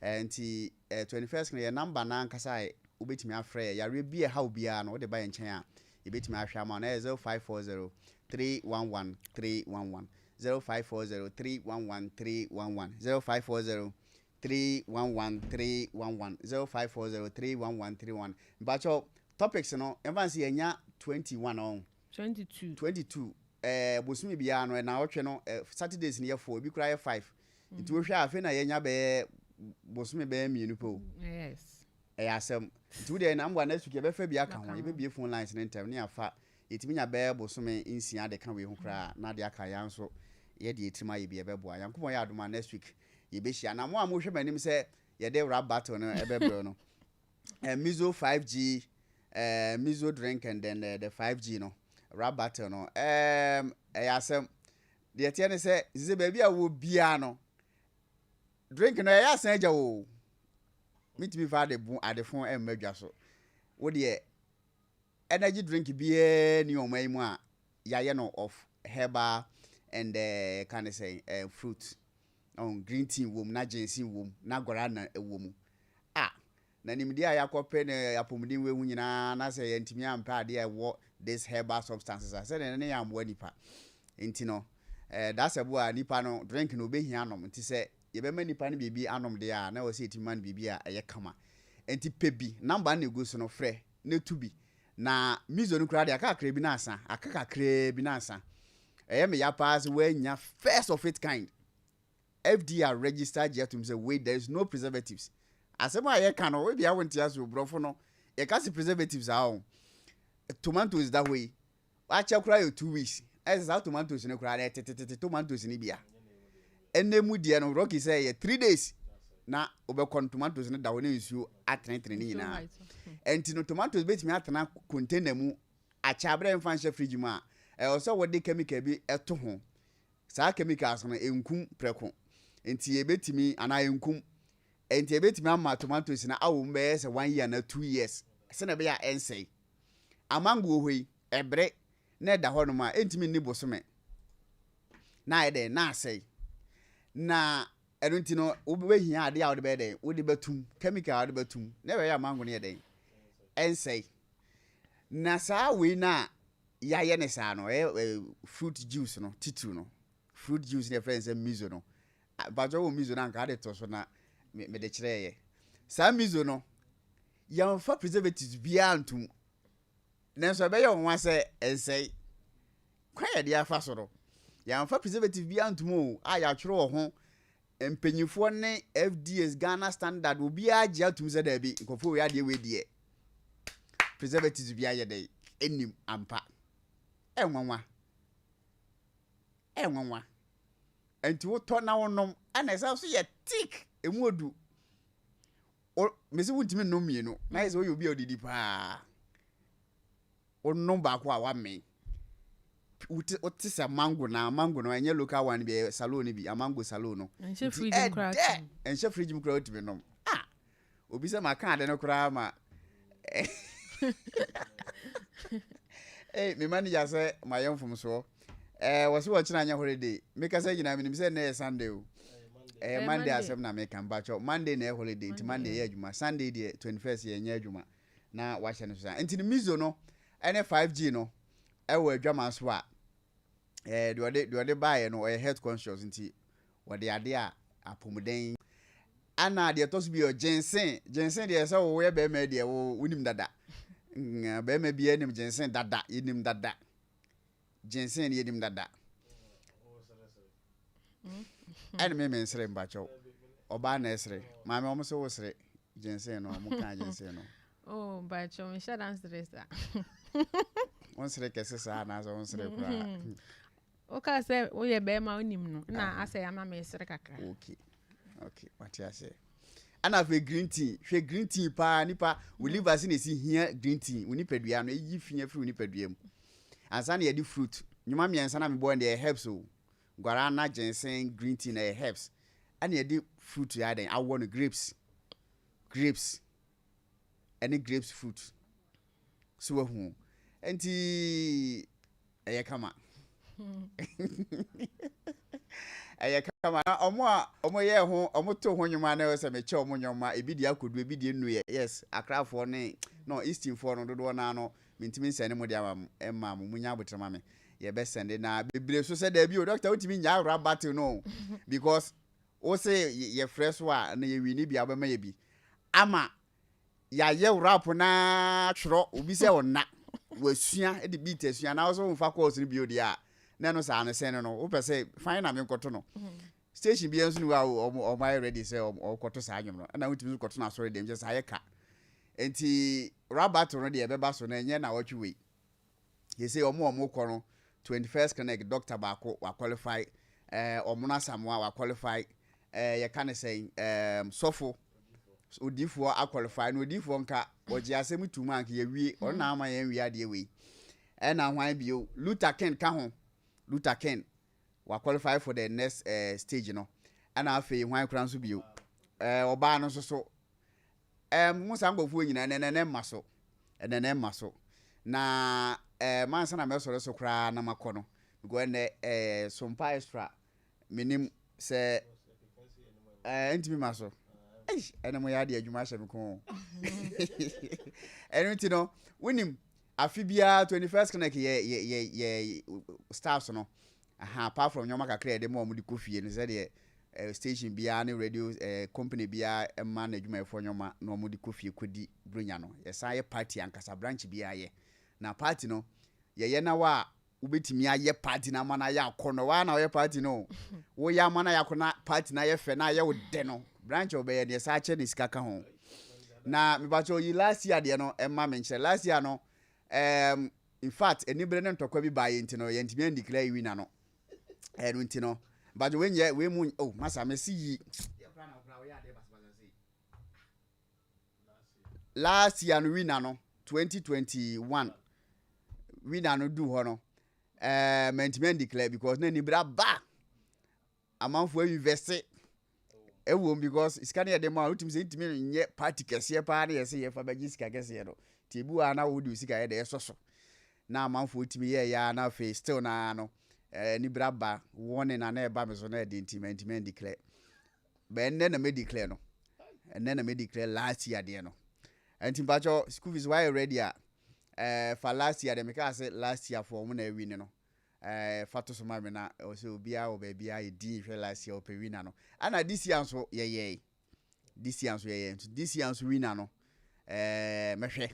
A: nti 21st ne number na nkasa ubetimi afrɛ yare bi ha obia no wo de ba nkyɛn a ebetimi ahwɛ ama na 0540 311 311 0540 311 311 0540 311 311 0540 311 311 bacho topics no emfansi enya 21 on 22 bosumi bia no na wotwe no Saturdays ne ye 4 bi kura ye 5 nti wo hwɛ afi na yenya be bosumi be mienu po
B: yes
A: asem nti wo de na mbwa next week ye be fa bia ka ho ye be bie phone lines ne ntem ne afa yetimi nya be bosumi nsia de ka we ho kura na de aka ya nso ye de yetima ye bia be boa Yankopon ya adoma next week ye be hia na mo hwɛ manim sɛ ye de rap battle no ebebro no Mizo 5G Mizo drink and then the 5G no rap battle no asem de tie ne sɛ zize ba bia wo bia no drink no ya san agya wo mitimi fa de fon emmadwa so wo de energy drink bia ni omai mu a ya ye no of herbal and can I say fruit on green tea wom na ginseng wom na guarana wom na nimdi a yakope ne apomudin we hu nyina na say yantimi ampa ade a wo this herbal substances a say ne ya amwa nipa enti no that's a boy nipa no drink no be hia anom nti say ye be ma nipa no bibi anom de a na wo say tima no bibi a eye kama enti pebi number na egu so no frɛ na tubi na mizo no kura de aka kakra bi na asa aka kakra bi na asa me ya pass when first of its kind FDA registered yet to say wait there is no preservatives asema ye kan no we bia wonti aso brofo no ye ka se preservatives are tomatoes that way acha kura you 2 weeks as that tomatoes no kura tomatoes ni bia enemu de no rocky say ye 3 days na obekon tomatoes no da wona nsuo atrentre ni nyina enti no tomatoes betimi atena container mu acha abre mfa nhye fridge mu a so wode chemical bi eto ho saa chemicals no enkum preko enti ebetimi ana enkum enti ebetimi ama tomatoes na awo mbe se 1 year na 2 years se na be ya ensei amango hoi ebre na da ho no ma entimi ni bosome na ede na asei na erunti no wobehia ade a wode be den wode betum chemical wode betum na be ya mango ne den ensei na saa we na ya ye ne saa no fruit juice no titu no fruit juice ne friends mizo no bajo wo mizo na nka ade to so na me de kire ye saa mizo no ya fa preservatives bia antum nenso be ye won ase ensei kwa ye de afa so no ya fa preservative bia antum o a ya twere wo ho empanyifo ne FDA's Ghana standard obi agye atum se da bi nkofo we ade we die preservatives bia ye dey enim ampa enwanwa enti wo to na wonom ana esa so ye thick emu odu o mesi wuntimi nom mienu na ese oyo bi odidi pa onom ba kwa wa me uti sa mango no enye local one bi salon bi mango salon no
B: enche
A: fridge mu kra otimi nom obi se maka ade no kra ma me manager say my young from so was watching anya holiday make us say you na me say na Sunday o Monday asem na make am bacho Monday na holiday ti Monday ye adwuma Sunday the 21st ye nya adwuma na wa hye no so enti ni mizo no ene 5G no wa adwama so a de ode buy no health conscious enti wode ade a apomuden ana de to so bi o ginseng de say wo ye be ma de wo unim dada be ma bi enim ginseng dada yenim dada ginseng yenim dada ene me nsere mbacho oba na esere ma me omo so wo sere ginseng no mo kan ginseng no
B: oh mbacho me sha dance dressa
A: on sere kese sa na so on sere kura
B: o ka se wo ye be ma onim no na ase ya ma me sere kakra
A: okay what you say ana fe green tea pa nipa we live as in esi here green tea we nipadua no yi fia free nipadua mu ansa na ye di fruit nyuma miensa na me boy dey herbs o guarana ginseng green tea na herbs ana ye di fruit ya den awo no grapes any grapes fruit so hu enti eye kama eye kama omo ye ho omo to ho nyuma na se me che omo nyoma ebi di akodu ebi di enu ye yes akrafo ne no eastern for no dodo na no mintimi nsene mo di ama emma mo munya abotrama me ye be sende na bebre so se da bi o doctor utimi nya ra battle no because o say ye fresh wa na ye wini bia ba ma ye bi ama ya ye rap na tworo obi se wona wasua e di beat asua na so mfa course ni bi odi a na no sa no sen no wo pese fine na me nkoto no station bi enso ni wa o my ready say o koto sa anwom no na wutimi koto na sorry dem just ayeka enti rabat no de ebeba so na enye na watwe we ye say omo ko no 21st clinic doctor baako wa qualify omuna samwa wa qualify ye kan say sofo odifo a qualify no odifo nka oje asem tuma anka ye wie ona ama ye wie ade we na hwan bio Luther Ken ka ho Luther Ken wa qualify for the next stage no ana afei hwan kran so bio oba no so musa ngbofu nyina nene maso na mansa na mesoro so kra na makono go ne Sompa extra minim se entimi maso ene mo ya de adwuma hye me ko enti no winim afi bia 21st clinic ye staffs no apart from nyoma kakra de mo di kofie no se de station bia ne radio company bia man adwuma efo nyoma no mo di kofie kodi bronya no ye sa ye party ankasa branch bia ye na party no ye na wa ubetimi aye party na mana ya kono wa na ye party no wo ya mana ya kona party na ye fe na ye wo de no branch obeye de sa che ni sikaka ho na me ba cho yi last year de no emma me nche last year no in fact enibre ne ntokwa bi ba ye ntino ye ntimi declare winner no enu ntino ba jo wenye we mu oh masa me si yi last year no winner no 2021 winner no do ho no mentiment declare because na ni bra ba amanfo invest ewo because iskani ya dem a utim se intimi nye party kese pa na yese ye fa bagi sika kese no tibu ana wo di sika ye de soso na amanfo utimi ye ya na fe still na no ni bra ba won na na e ba me so na de mentiment declare ben na me declare no na me declare last year de no anti bacho school fees why ready for last year dem ka say last year for mo na win no fato so ma me na o se obia o ba bia e din hwe last year o pe winner no ana this year so ye this year so winner no mehwe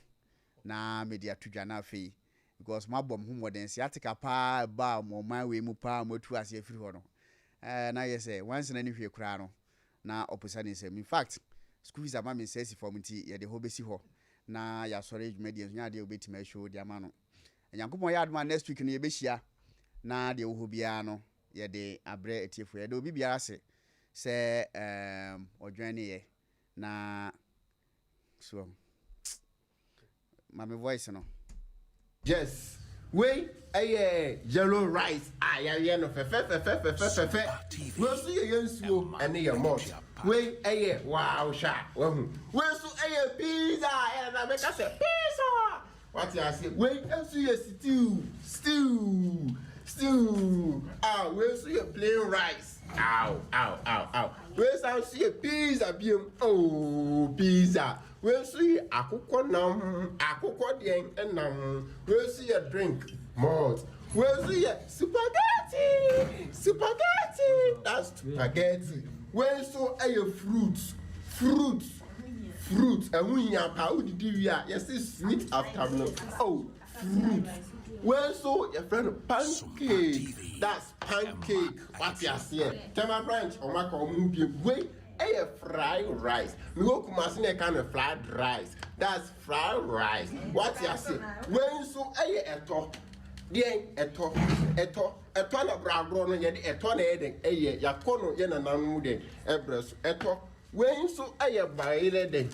A: na media tudwa na afei because my bom hu modern siatica pa ba mo man we mu pa mo tu ase afiri ho no na ye say once na ni hwe kura no na opposite ni say in fact school fees ama me say si form ti ye de ho besi ho na ya storage media nya de obetima show de ama no Nyankopon ya aduma next week no ye behia na de wo bia no ye de abre etiefo ye de obi bia ase se odwan ye na so my voice no
Q: yes we yellow rice ya no fe we so ye nsuo ene ye mouth we wow sha wahu we so pizza na make us pizza what you say we so ye stew we so ye plain rice ow we so ye pizza biem pizza we so ye akukọ den enam we so ye drink malt we so ye spaghetti that's spaghetti we so fruit and we have how did you yes sweet afternoon fruit well so your friend pancake that's pancake what you say tema branch o maka o mu bi we fried rice me go kuma se na kind of fried rice that's fried rice what you say when so eto eto na bragro no ye de eto na eden yakono ye na nanu de ebreso eto when so bayile de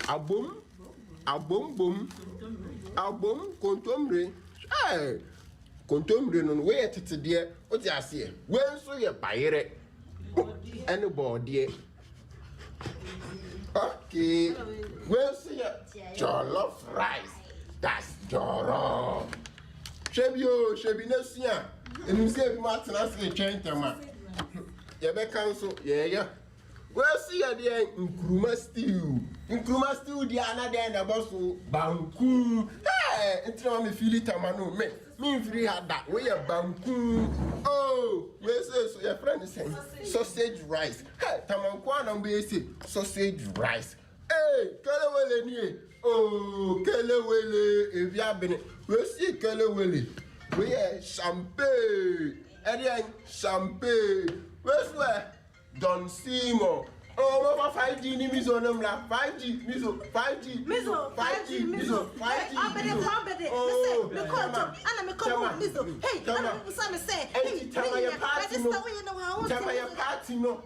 Q: abom kontomre no we tete de o ti ase when so ye bayire anybody okay when so ye jollof rice that's jollof shebi na sia enu se bi ma tena se twentema ye be kan so ye we see ye nkruma stew di another na boss banku entra me feel it amano me free hada we ye banku we say so your friend say sausage rice tamanku na be say sausage rice kelewele ni kelewele eviabene we see kelewele we ye champagne we swear Don Simo. Oh, 5G ni miso namla 5G miso 5G miso 5G miso 5G. Oh, me call ana me call miso. Hey, ana me say. Hey, tell your party no. Tell your party no.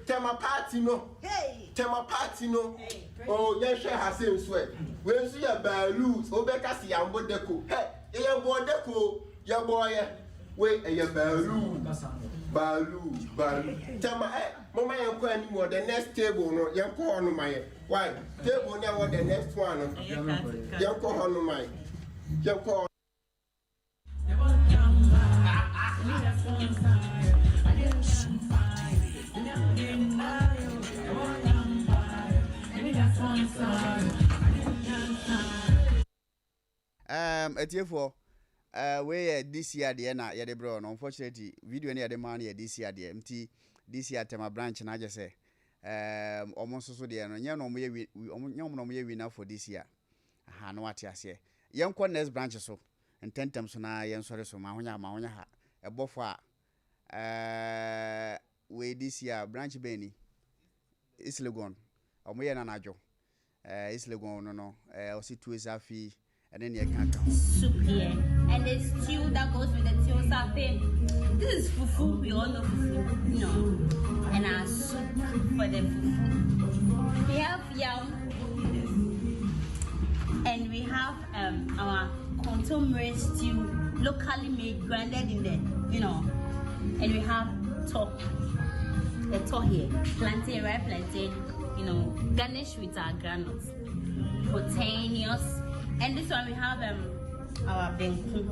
Q: Tell my party no. Hey, tell my party no. Oh, yes, she has same sweat. When she a balloons, Obeka si ambo deko. Hey, your boy deko, your boy. Wait, your balloon. Balu. Tell my mama yanko anymore. The next table no yanko on my why table now what the next one yanko on my yanko.
A: Etiefo we this year de na ye de bro no unfortunately video na ye de man ye this year de mti this year tema branch na je say omo so de no nye no mo ye winner for this year aha no ate ase Yanko next branch so. And 10 times na yen sorry so ma honya ha. Ebofo a we this year branch Benny. Islegon. Omoye na najo. Islegon no. Osi two afi and then you can't
R: soup here. And the stew that goes with the tiosa thing. This is fufu. We all know fufu, you know. And our soup for the fufu. We have yam. And we have our contemporary stew, locally made, grinded in the, you know. And we have the here, plantain, ripe plantain, you know, garnished with our granules, proteinaceous. And this one we have our benku.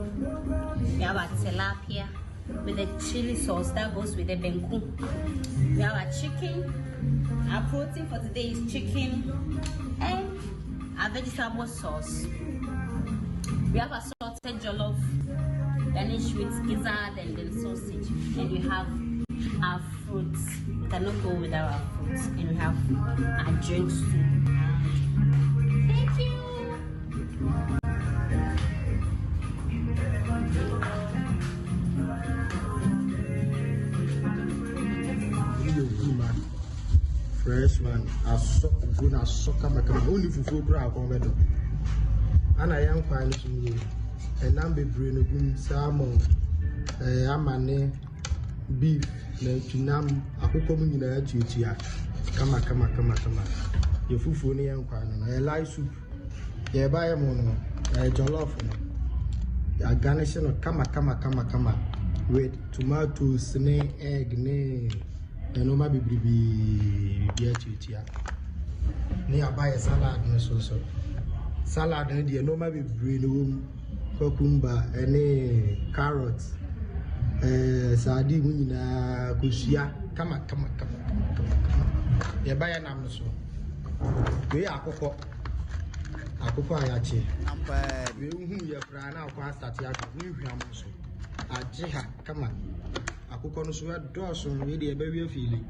R: We have our tilapia with the chili sauce that goes with the benku. We have our chicken. Our protein for today is chicken and our vegetable sauce. We have a salted jollof garnished with gizzard and then sausage. And we have our fruits. We cannot go without our fruits. And we have our drinks too. Thank you.
S: Fresh one, I suck good as soccer macam only fufu bra ko bedo. Ana yan kwan so ni. And I'm be brain gum salmon, amane, beef, na tunam, akoko mu nyina atuatua. Kama. Ye fufu ni yan kwan no. Light soup. Ye ba ye mo no. Jollof no. Ya garnish no kama. With tomatoes, egg, and no maybe be atuatua. Ni abaye salad no so. Salad no dey no maybe brain cucumber, any carrots, sardine, munina, kusia, kama. You buy an amso. We are cocoa ayachi. We who you prana or Satia, new Yamuso. Ajiha, kama. A cocoa no Dawson, really a baby feeling.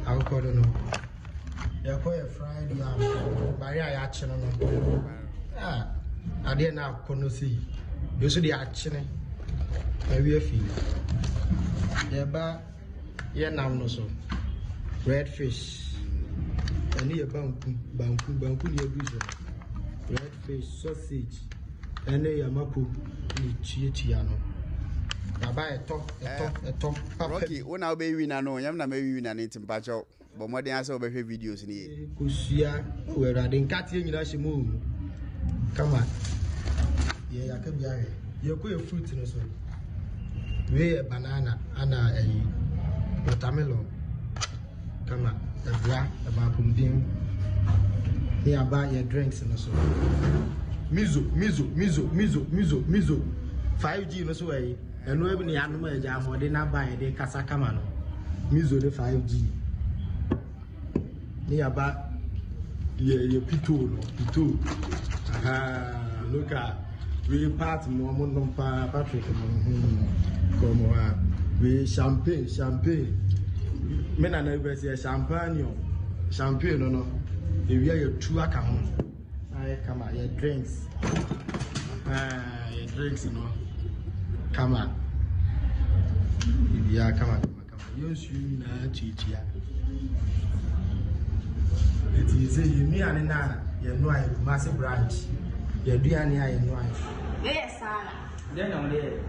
S: I'll call no. You're quite a fried yam, by ayachi. I didn't have Konosi. You see the action. I will feel. Yeah, but yeah, now no so. Red fish. And here banku, near business. Red fish, sausage. And here mapu, chiano. I buy a top.
A: Rocky, when I'll be winning, no, I'm not maybe winning it in patch out. But more than I saw videos in here.
S: Kusia, where I didn't cut in move. Come on. Yeah, I can be here. You're quite a fruit in us. We a banana and a watermelon. Come on. The black, the mapumbim. Here buy your drinks in us. Mizo. 5G in us way. And we have any animal jam or they not buy the Casakamano. Mizo the 5G. Nearby. Yeah, pito. Look at we part more Patrick. Come on, we champagne. Men and neighbors say champagne, no. If you are your two account, I come on, your drinks. Your drinks, no. Come on. Yeah, come on. You swim na chichia. It is me and Nana. You know I massive branch. You do any I know.
R: Yes, sir.
S: Then on there.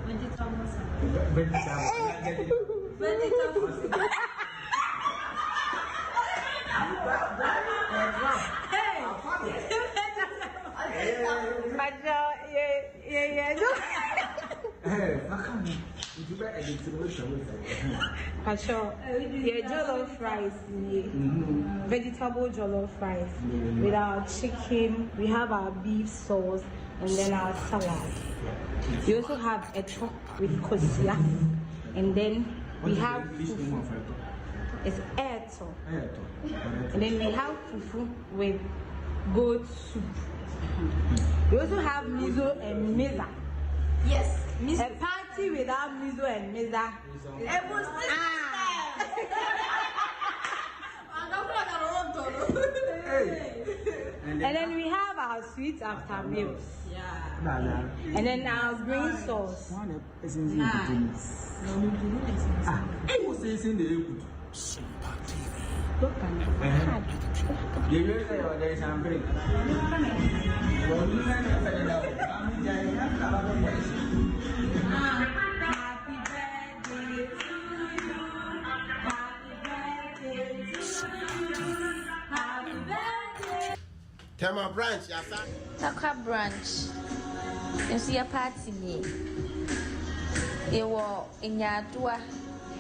T: Jollof rice, vegetable jollof rice with our chicken. We have our beef sauce and then our salad. We also have a chop with kosia, and then we have fufu. It's eto, and then we have fufu with goat soup. We also have miso and meza. Yes, miso. A party without miso and meza. And then we have our sweets after meals. And then our green sauce. Nice.
U: Sompa TV.
T: Look at
Q: Tema branch, yes, sir.
V: Taka branch. You see a party me. You were in your door,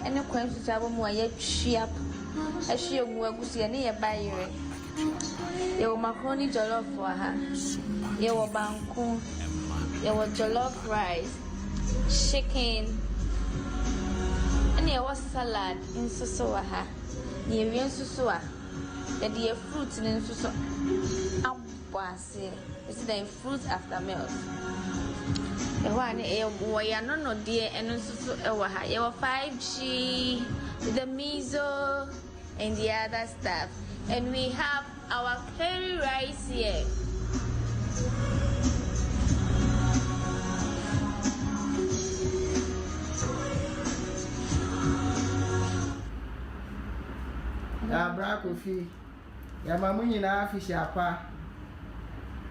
V: and the queen to travel more yet sheep. A sheep will see any buyer. You were macaroni jollof for her. You were banku. You were jollof rice, chicken, and you was salad in Sosoaha. You were in Sosoa. The dear fruits in Soso. It's the fruit after meals. The one a no dear and also your 5G, the miso, and the other stuff. And we have our curry rice here.
W: Black coffee. Ya mamuni na fish apa.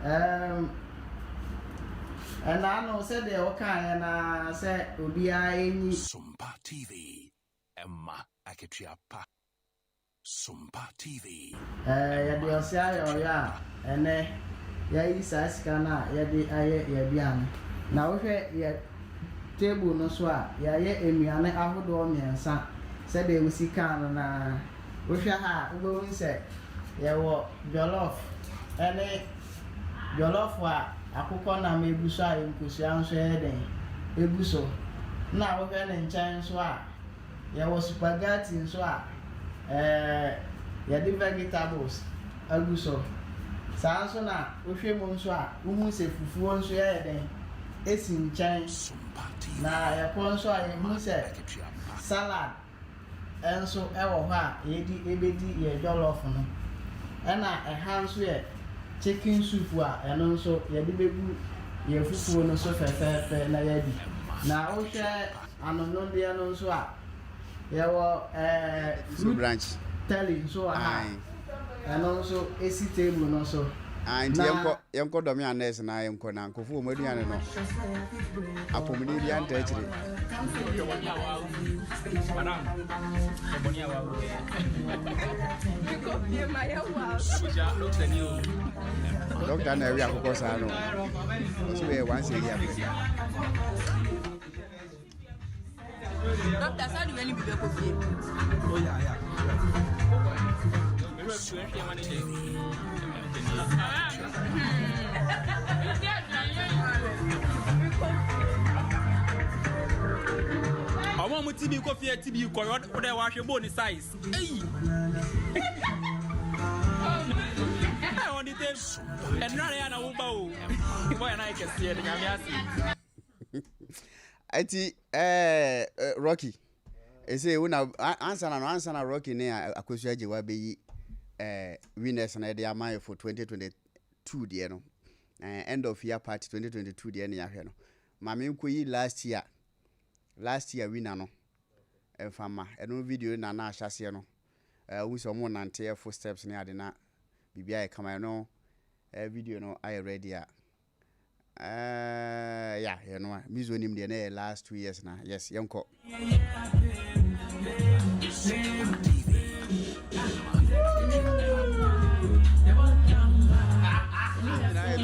W: And I know said they okay and I said Ubi
U: Sompa TV. Emma Akichiapa. Sompa TV.
W: Ya de osia ya ene ya isa skana ya de aye ya bian. Na wo hwe ya table no so a ya ye enuane ahodo miensa said they usika no na wo hwe ha wo won se ya wo jollof ene jollof wa akụkọ na mebuso a nkosia nso eden ebuso na wo hwe ne nchan so a ya wo spaghetti nso a ya di vegetables aguso saa nso na wo hwe mo nso a uhu se fufuo nso eden esi nchan na ya ko nso a ehu se salad enso ewo hɔ a yedi ebedi ye jollof no na ɛha nso yɛ chicken soup a ɛno nso yɛde bebu yɛ fufuo no so fɛfɛɛfɛ na yɛdi na wohwɛ anonodeɛ no nso a yɛwɔ fruit branch teli nso ha ɛno nso esi table no so
A: nti yɛnkɔ dɔme anɛs na yɛnkɔ na nkɔfo mu aduane no apɔmuni bi anta akyire Doctor na ɛwi akokɔ saa no ɔso yɛ once a year
X: Doctor, how do you really be back of you?
U: Oh, yeah.
Y: I want to be coffee at TB correct for the wash bone size. Hey, I want it and Ryan Ubo. Boy, and I can see it.
A: Rocky. I say, when I answer Rocky near Akusha Jiwabi winners and idea mine for 2022, dear no. End of year party 2022, dear near Heno. Mammy Kui last year winner no. Fama, a no video Nana Shasiano. We saw more than 4 steps near the na. BBI come no video no I ready ya. Yeah, you know, Miss him the last 2 years now. Yes, young co.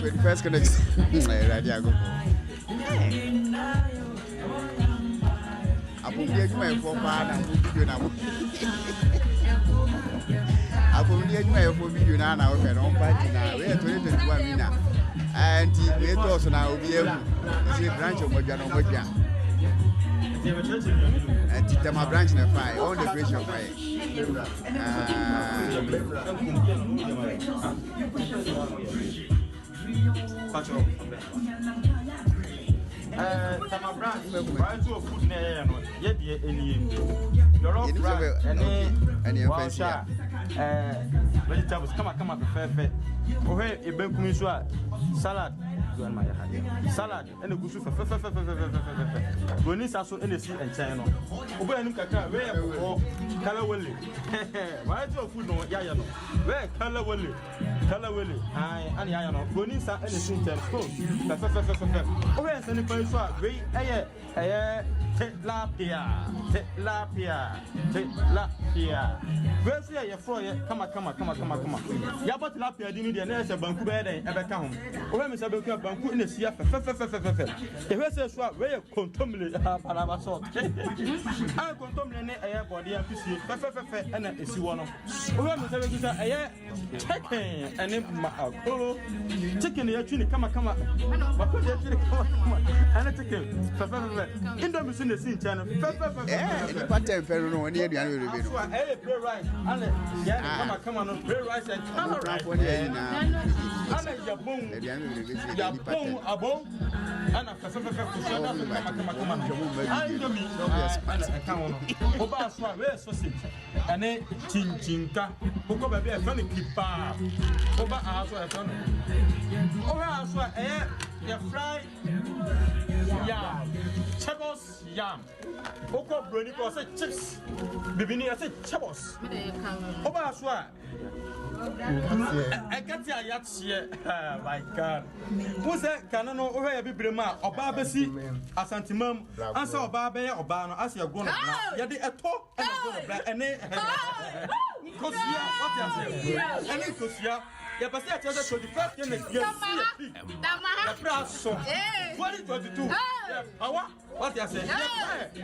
A: 21st connection. Ready, I go. I put the agreement for man and video now. I put the agreement for video now. Now we are on party now. We are 2021 winner. And we also now be able to see a branch of Mojano Moja. And Titama branch in fire, all the bridge of fire.
Y: Tama branch, right to a food near yet any. You're all right, any offense. vegetables kama fefe ohe ebenkum so a salad do an my salad and go so fefe goni sa so ene si enchen no obo anim kakra we ko kala wele why to food no ya no we kala wele ai ani ya no goni sa ene si enchen so fefe ohe ense ni pa so a we eye tilapia we so ya fro ye kama ya bot tilapia di ni de na se banku be den e be ka ho ohe me se be ku banku ene si fefe e we se so a we kontomle paraba so a kontomle ne eye body afisi fefe ena esi wo no ohe me se be ku sa eye chicken ene ma akolo chicken ya tuni kama ba ko je tuni kama ana chicken fefe indomie so ne si nchano fefe
A: ni pattern fe no oni aduane we be no
Y: play rice ale ya kama no play rice and kama rice ana ya bon abon ana fefe kushana kama indomie kama no oba so a we sausage ane chinchinka koko ba be fa ne kipa oba aso e fa no oba aso ya fry yam chebos yam oko broni ko say chips bibini say chebos oba aso a I can't see a yacht here. My God. Who said, Canon over a bibrema or Barbesi, a santimum, answer or Barbaya or Barno as you're going to Yadi a talk and a Cosia, what you say? And Cosia, your passage to the first game you see a brass so 2022. What you say?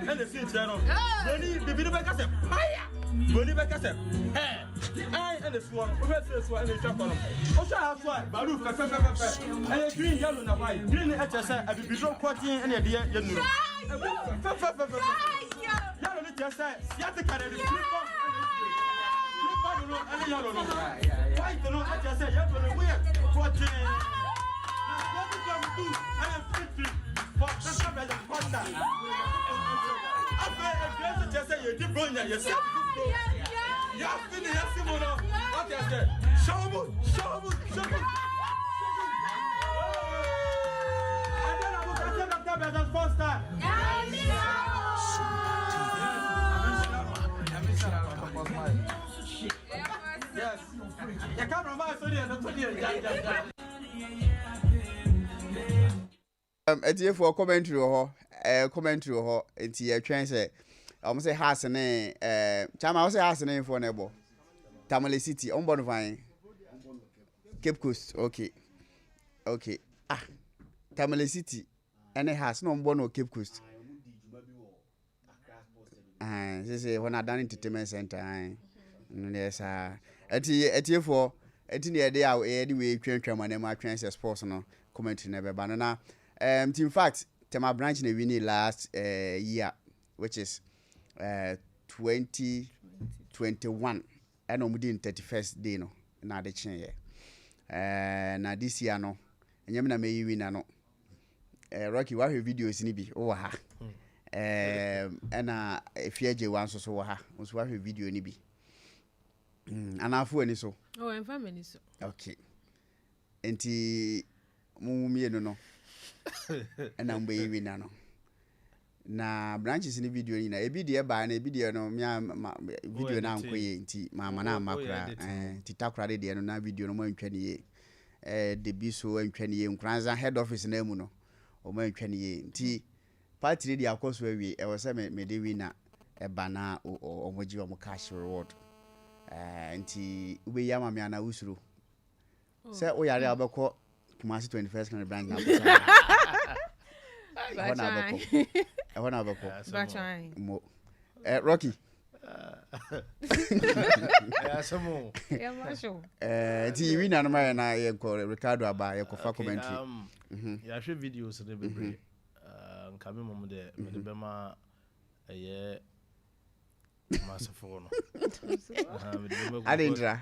Y: And the scene channel. Bonnie, the video back as a fire. Bonnie back as a hair. I and the swan, where's one in the shop on them. Oh, shall have one, Baru, and green, yellow, and white, green at your side, and be so quality and a dear, you know. Yellow, just said, Siatica, and yellow, white, no, I just said, you're going to wear 14. What did you do? I am 50 for the contact. I just say you did bring yourself. Ya fini ya simono. What you say? Show. And then I will take up the best first time. Yes. You can't provide so there.
A: Etie for commentary ho enti ya twen say say house ne chama say house ne for nebo Tamale City on bon fine Cape Coast okay Tamale City any house no bon no Cape Coast say when I done entertainment center yes etie for enti ne dey we twentwa man ma twen say sports no commentary ne be ba na in fact Tema branch ne win last year which is 2021 and on within 31st day no na de chen ye na this year no enyem na me win na no Rocky wa hwe videos ni bi o ha na efieje wan so wo ha nso wa hwe video ni bi anafu ani so
B: en family so
A: okay enti mu mienu no na mbe win na no na branches ni video ni na ebi de ba na ebi de no video na ankoye nti mama na amakura titakura de no na video no mo antwa ne ye de bi so antwa ne ye nkranza head office na mu no o mo antwa ne ye nti party de akoso awie e wo se me de win na ba na o moji o mo cash reward nti ube ya mama na usuro se o yare abekọ Kumasi 21st kind branch na Ehona abeko. Mo. Rocky.
B: Asamo. Ya masho.
A: TV na no na ye ko Ricardo aba ye ko fa commentary.
C: Ya hwe videos ne bebre. Nkame mom de me de bema eye Masafo no.
A: Adindra.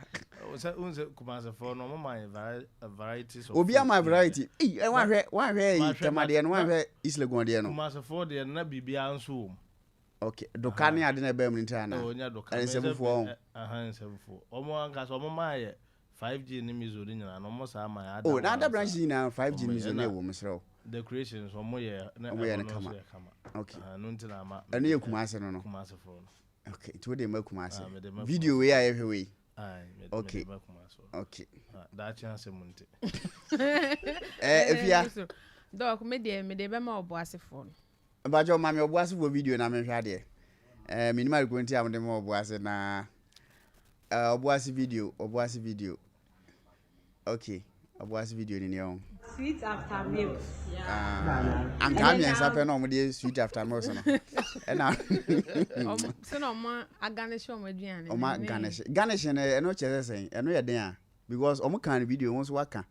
C: Unse Masafo no mama varieties of.
A: Obi am variety. One hwe temade no one hwe Islegon de no.
C: Masafo de na bibia nso.
A: Okay, dokane ade na ba mu ntana.
C: Onya dokane.
A: Nsebufo.
C: Nsebufo. Omo anka so omo ma 5G ni mizo ni nyina no mo sa ma
A: Oh, na da branch na 5G mizo na wo msrew.
C: Decorations omo ye na
A: kama. Okay.
C: No ntina ma.
A: Eno ye kumase no no.
C: Kumase fo.
A: Okay, to dey make kumase. Video we aye hwe. Okay. Okay.
C: Da chance munti.
A: Efia.
B: Dog me dey be ma oboasefo.
A: Bajo ma me oboasefo video na me hwa de. Minimal ko nti am de ma oboase na oboase video. Okay. Oboase video ni on.
T: Sweet after milk.
A: I'm coming and sape no mo dey sweet after milk so no. E na.
B: So no ma aganish o maduane.
A: O ma garnish na no chese sen. E no ye den a because o mo kan video won so waka.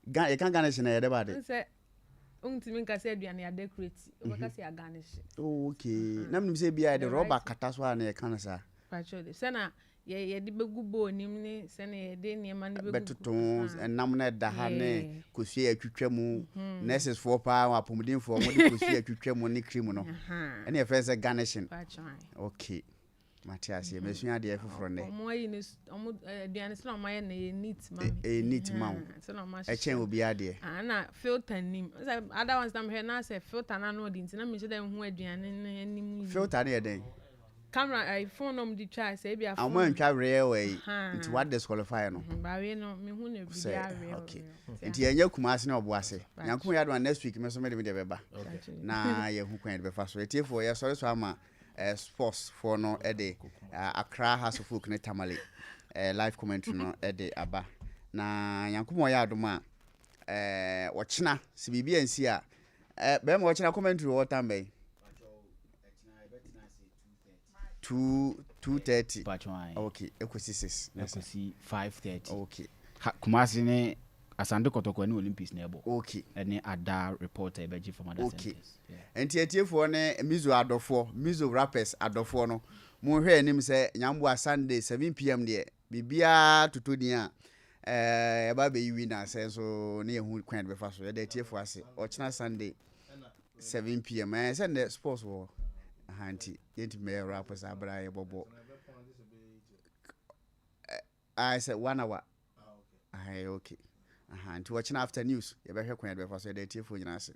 A: E kan garnish na ye de ba de.
B: Say untimi nka say aduane ya decorate. O ka say aganish.
A: Oh okay. Na me say bia de rubber kata so na ye kan sa.
B: Actually, say na ye de begu bo nim ni se na ye de niam na begu
A: betutons enam na da ha ne kosua atwitwa mu nurses for pa apomudin for mo de kosua atwitwa mu ne cream no ene e first garnishing. Okay, Matthias ye mesua de efoforo ne
B: omo yi ni omo aduane se na omo ye na ye neat ma
A: neat ma
B: se na omo
A: e chen obi ade
B: na filter nim say other ones na me na say filter na no di ntina me se da hu aduane na nim
A: filter na ye den
B: camera iPhone no di try say bia phone
A: am ntwa real way nti what disqualify no
B: ba we no me hu na bia real
A: okay nti enya kumase na oboase nyanko ya do next week me so me de beba na ye hu kwan de befa so etiefo ye sorry so ama sports for no ede Accra House of Folk ne Tamale live commentary no ede aba na nyanko mo ya adoma wo chena se bibia nsi a be mo chena commentary wo tambe 2:30 okay ekosi 6
D: ekosi 5:30
A: okay
D: Kumasi ne Asante Kotoko ne Olympics na ebo
A: okay
D: ene ada reporter ebeji from other centers
A: enti etiefo ne mizo adofo mizo rappers adofo no mo hwe anim se nyambo Sunday 7 pm de bibia tutodin a ba be yiwi na se so ne yehu kwan be fa so de etiefo ase ochina Sunday 7 pm se ne sports wo hanti yenti me rappers abra ye bobo I said 1 hour okay hanti watching after news ye be hwe kwan be fa so de etiefo nyina ase.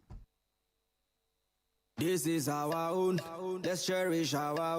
G: This is our own, let's cherish our own.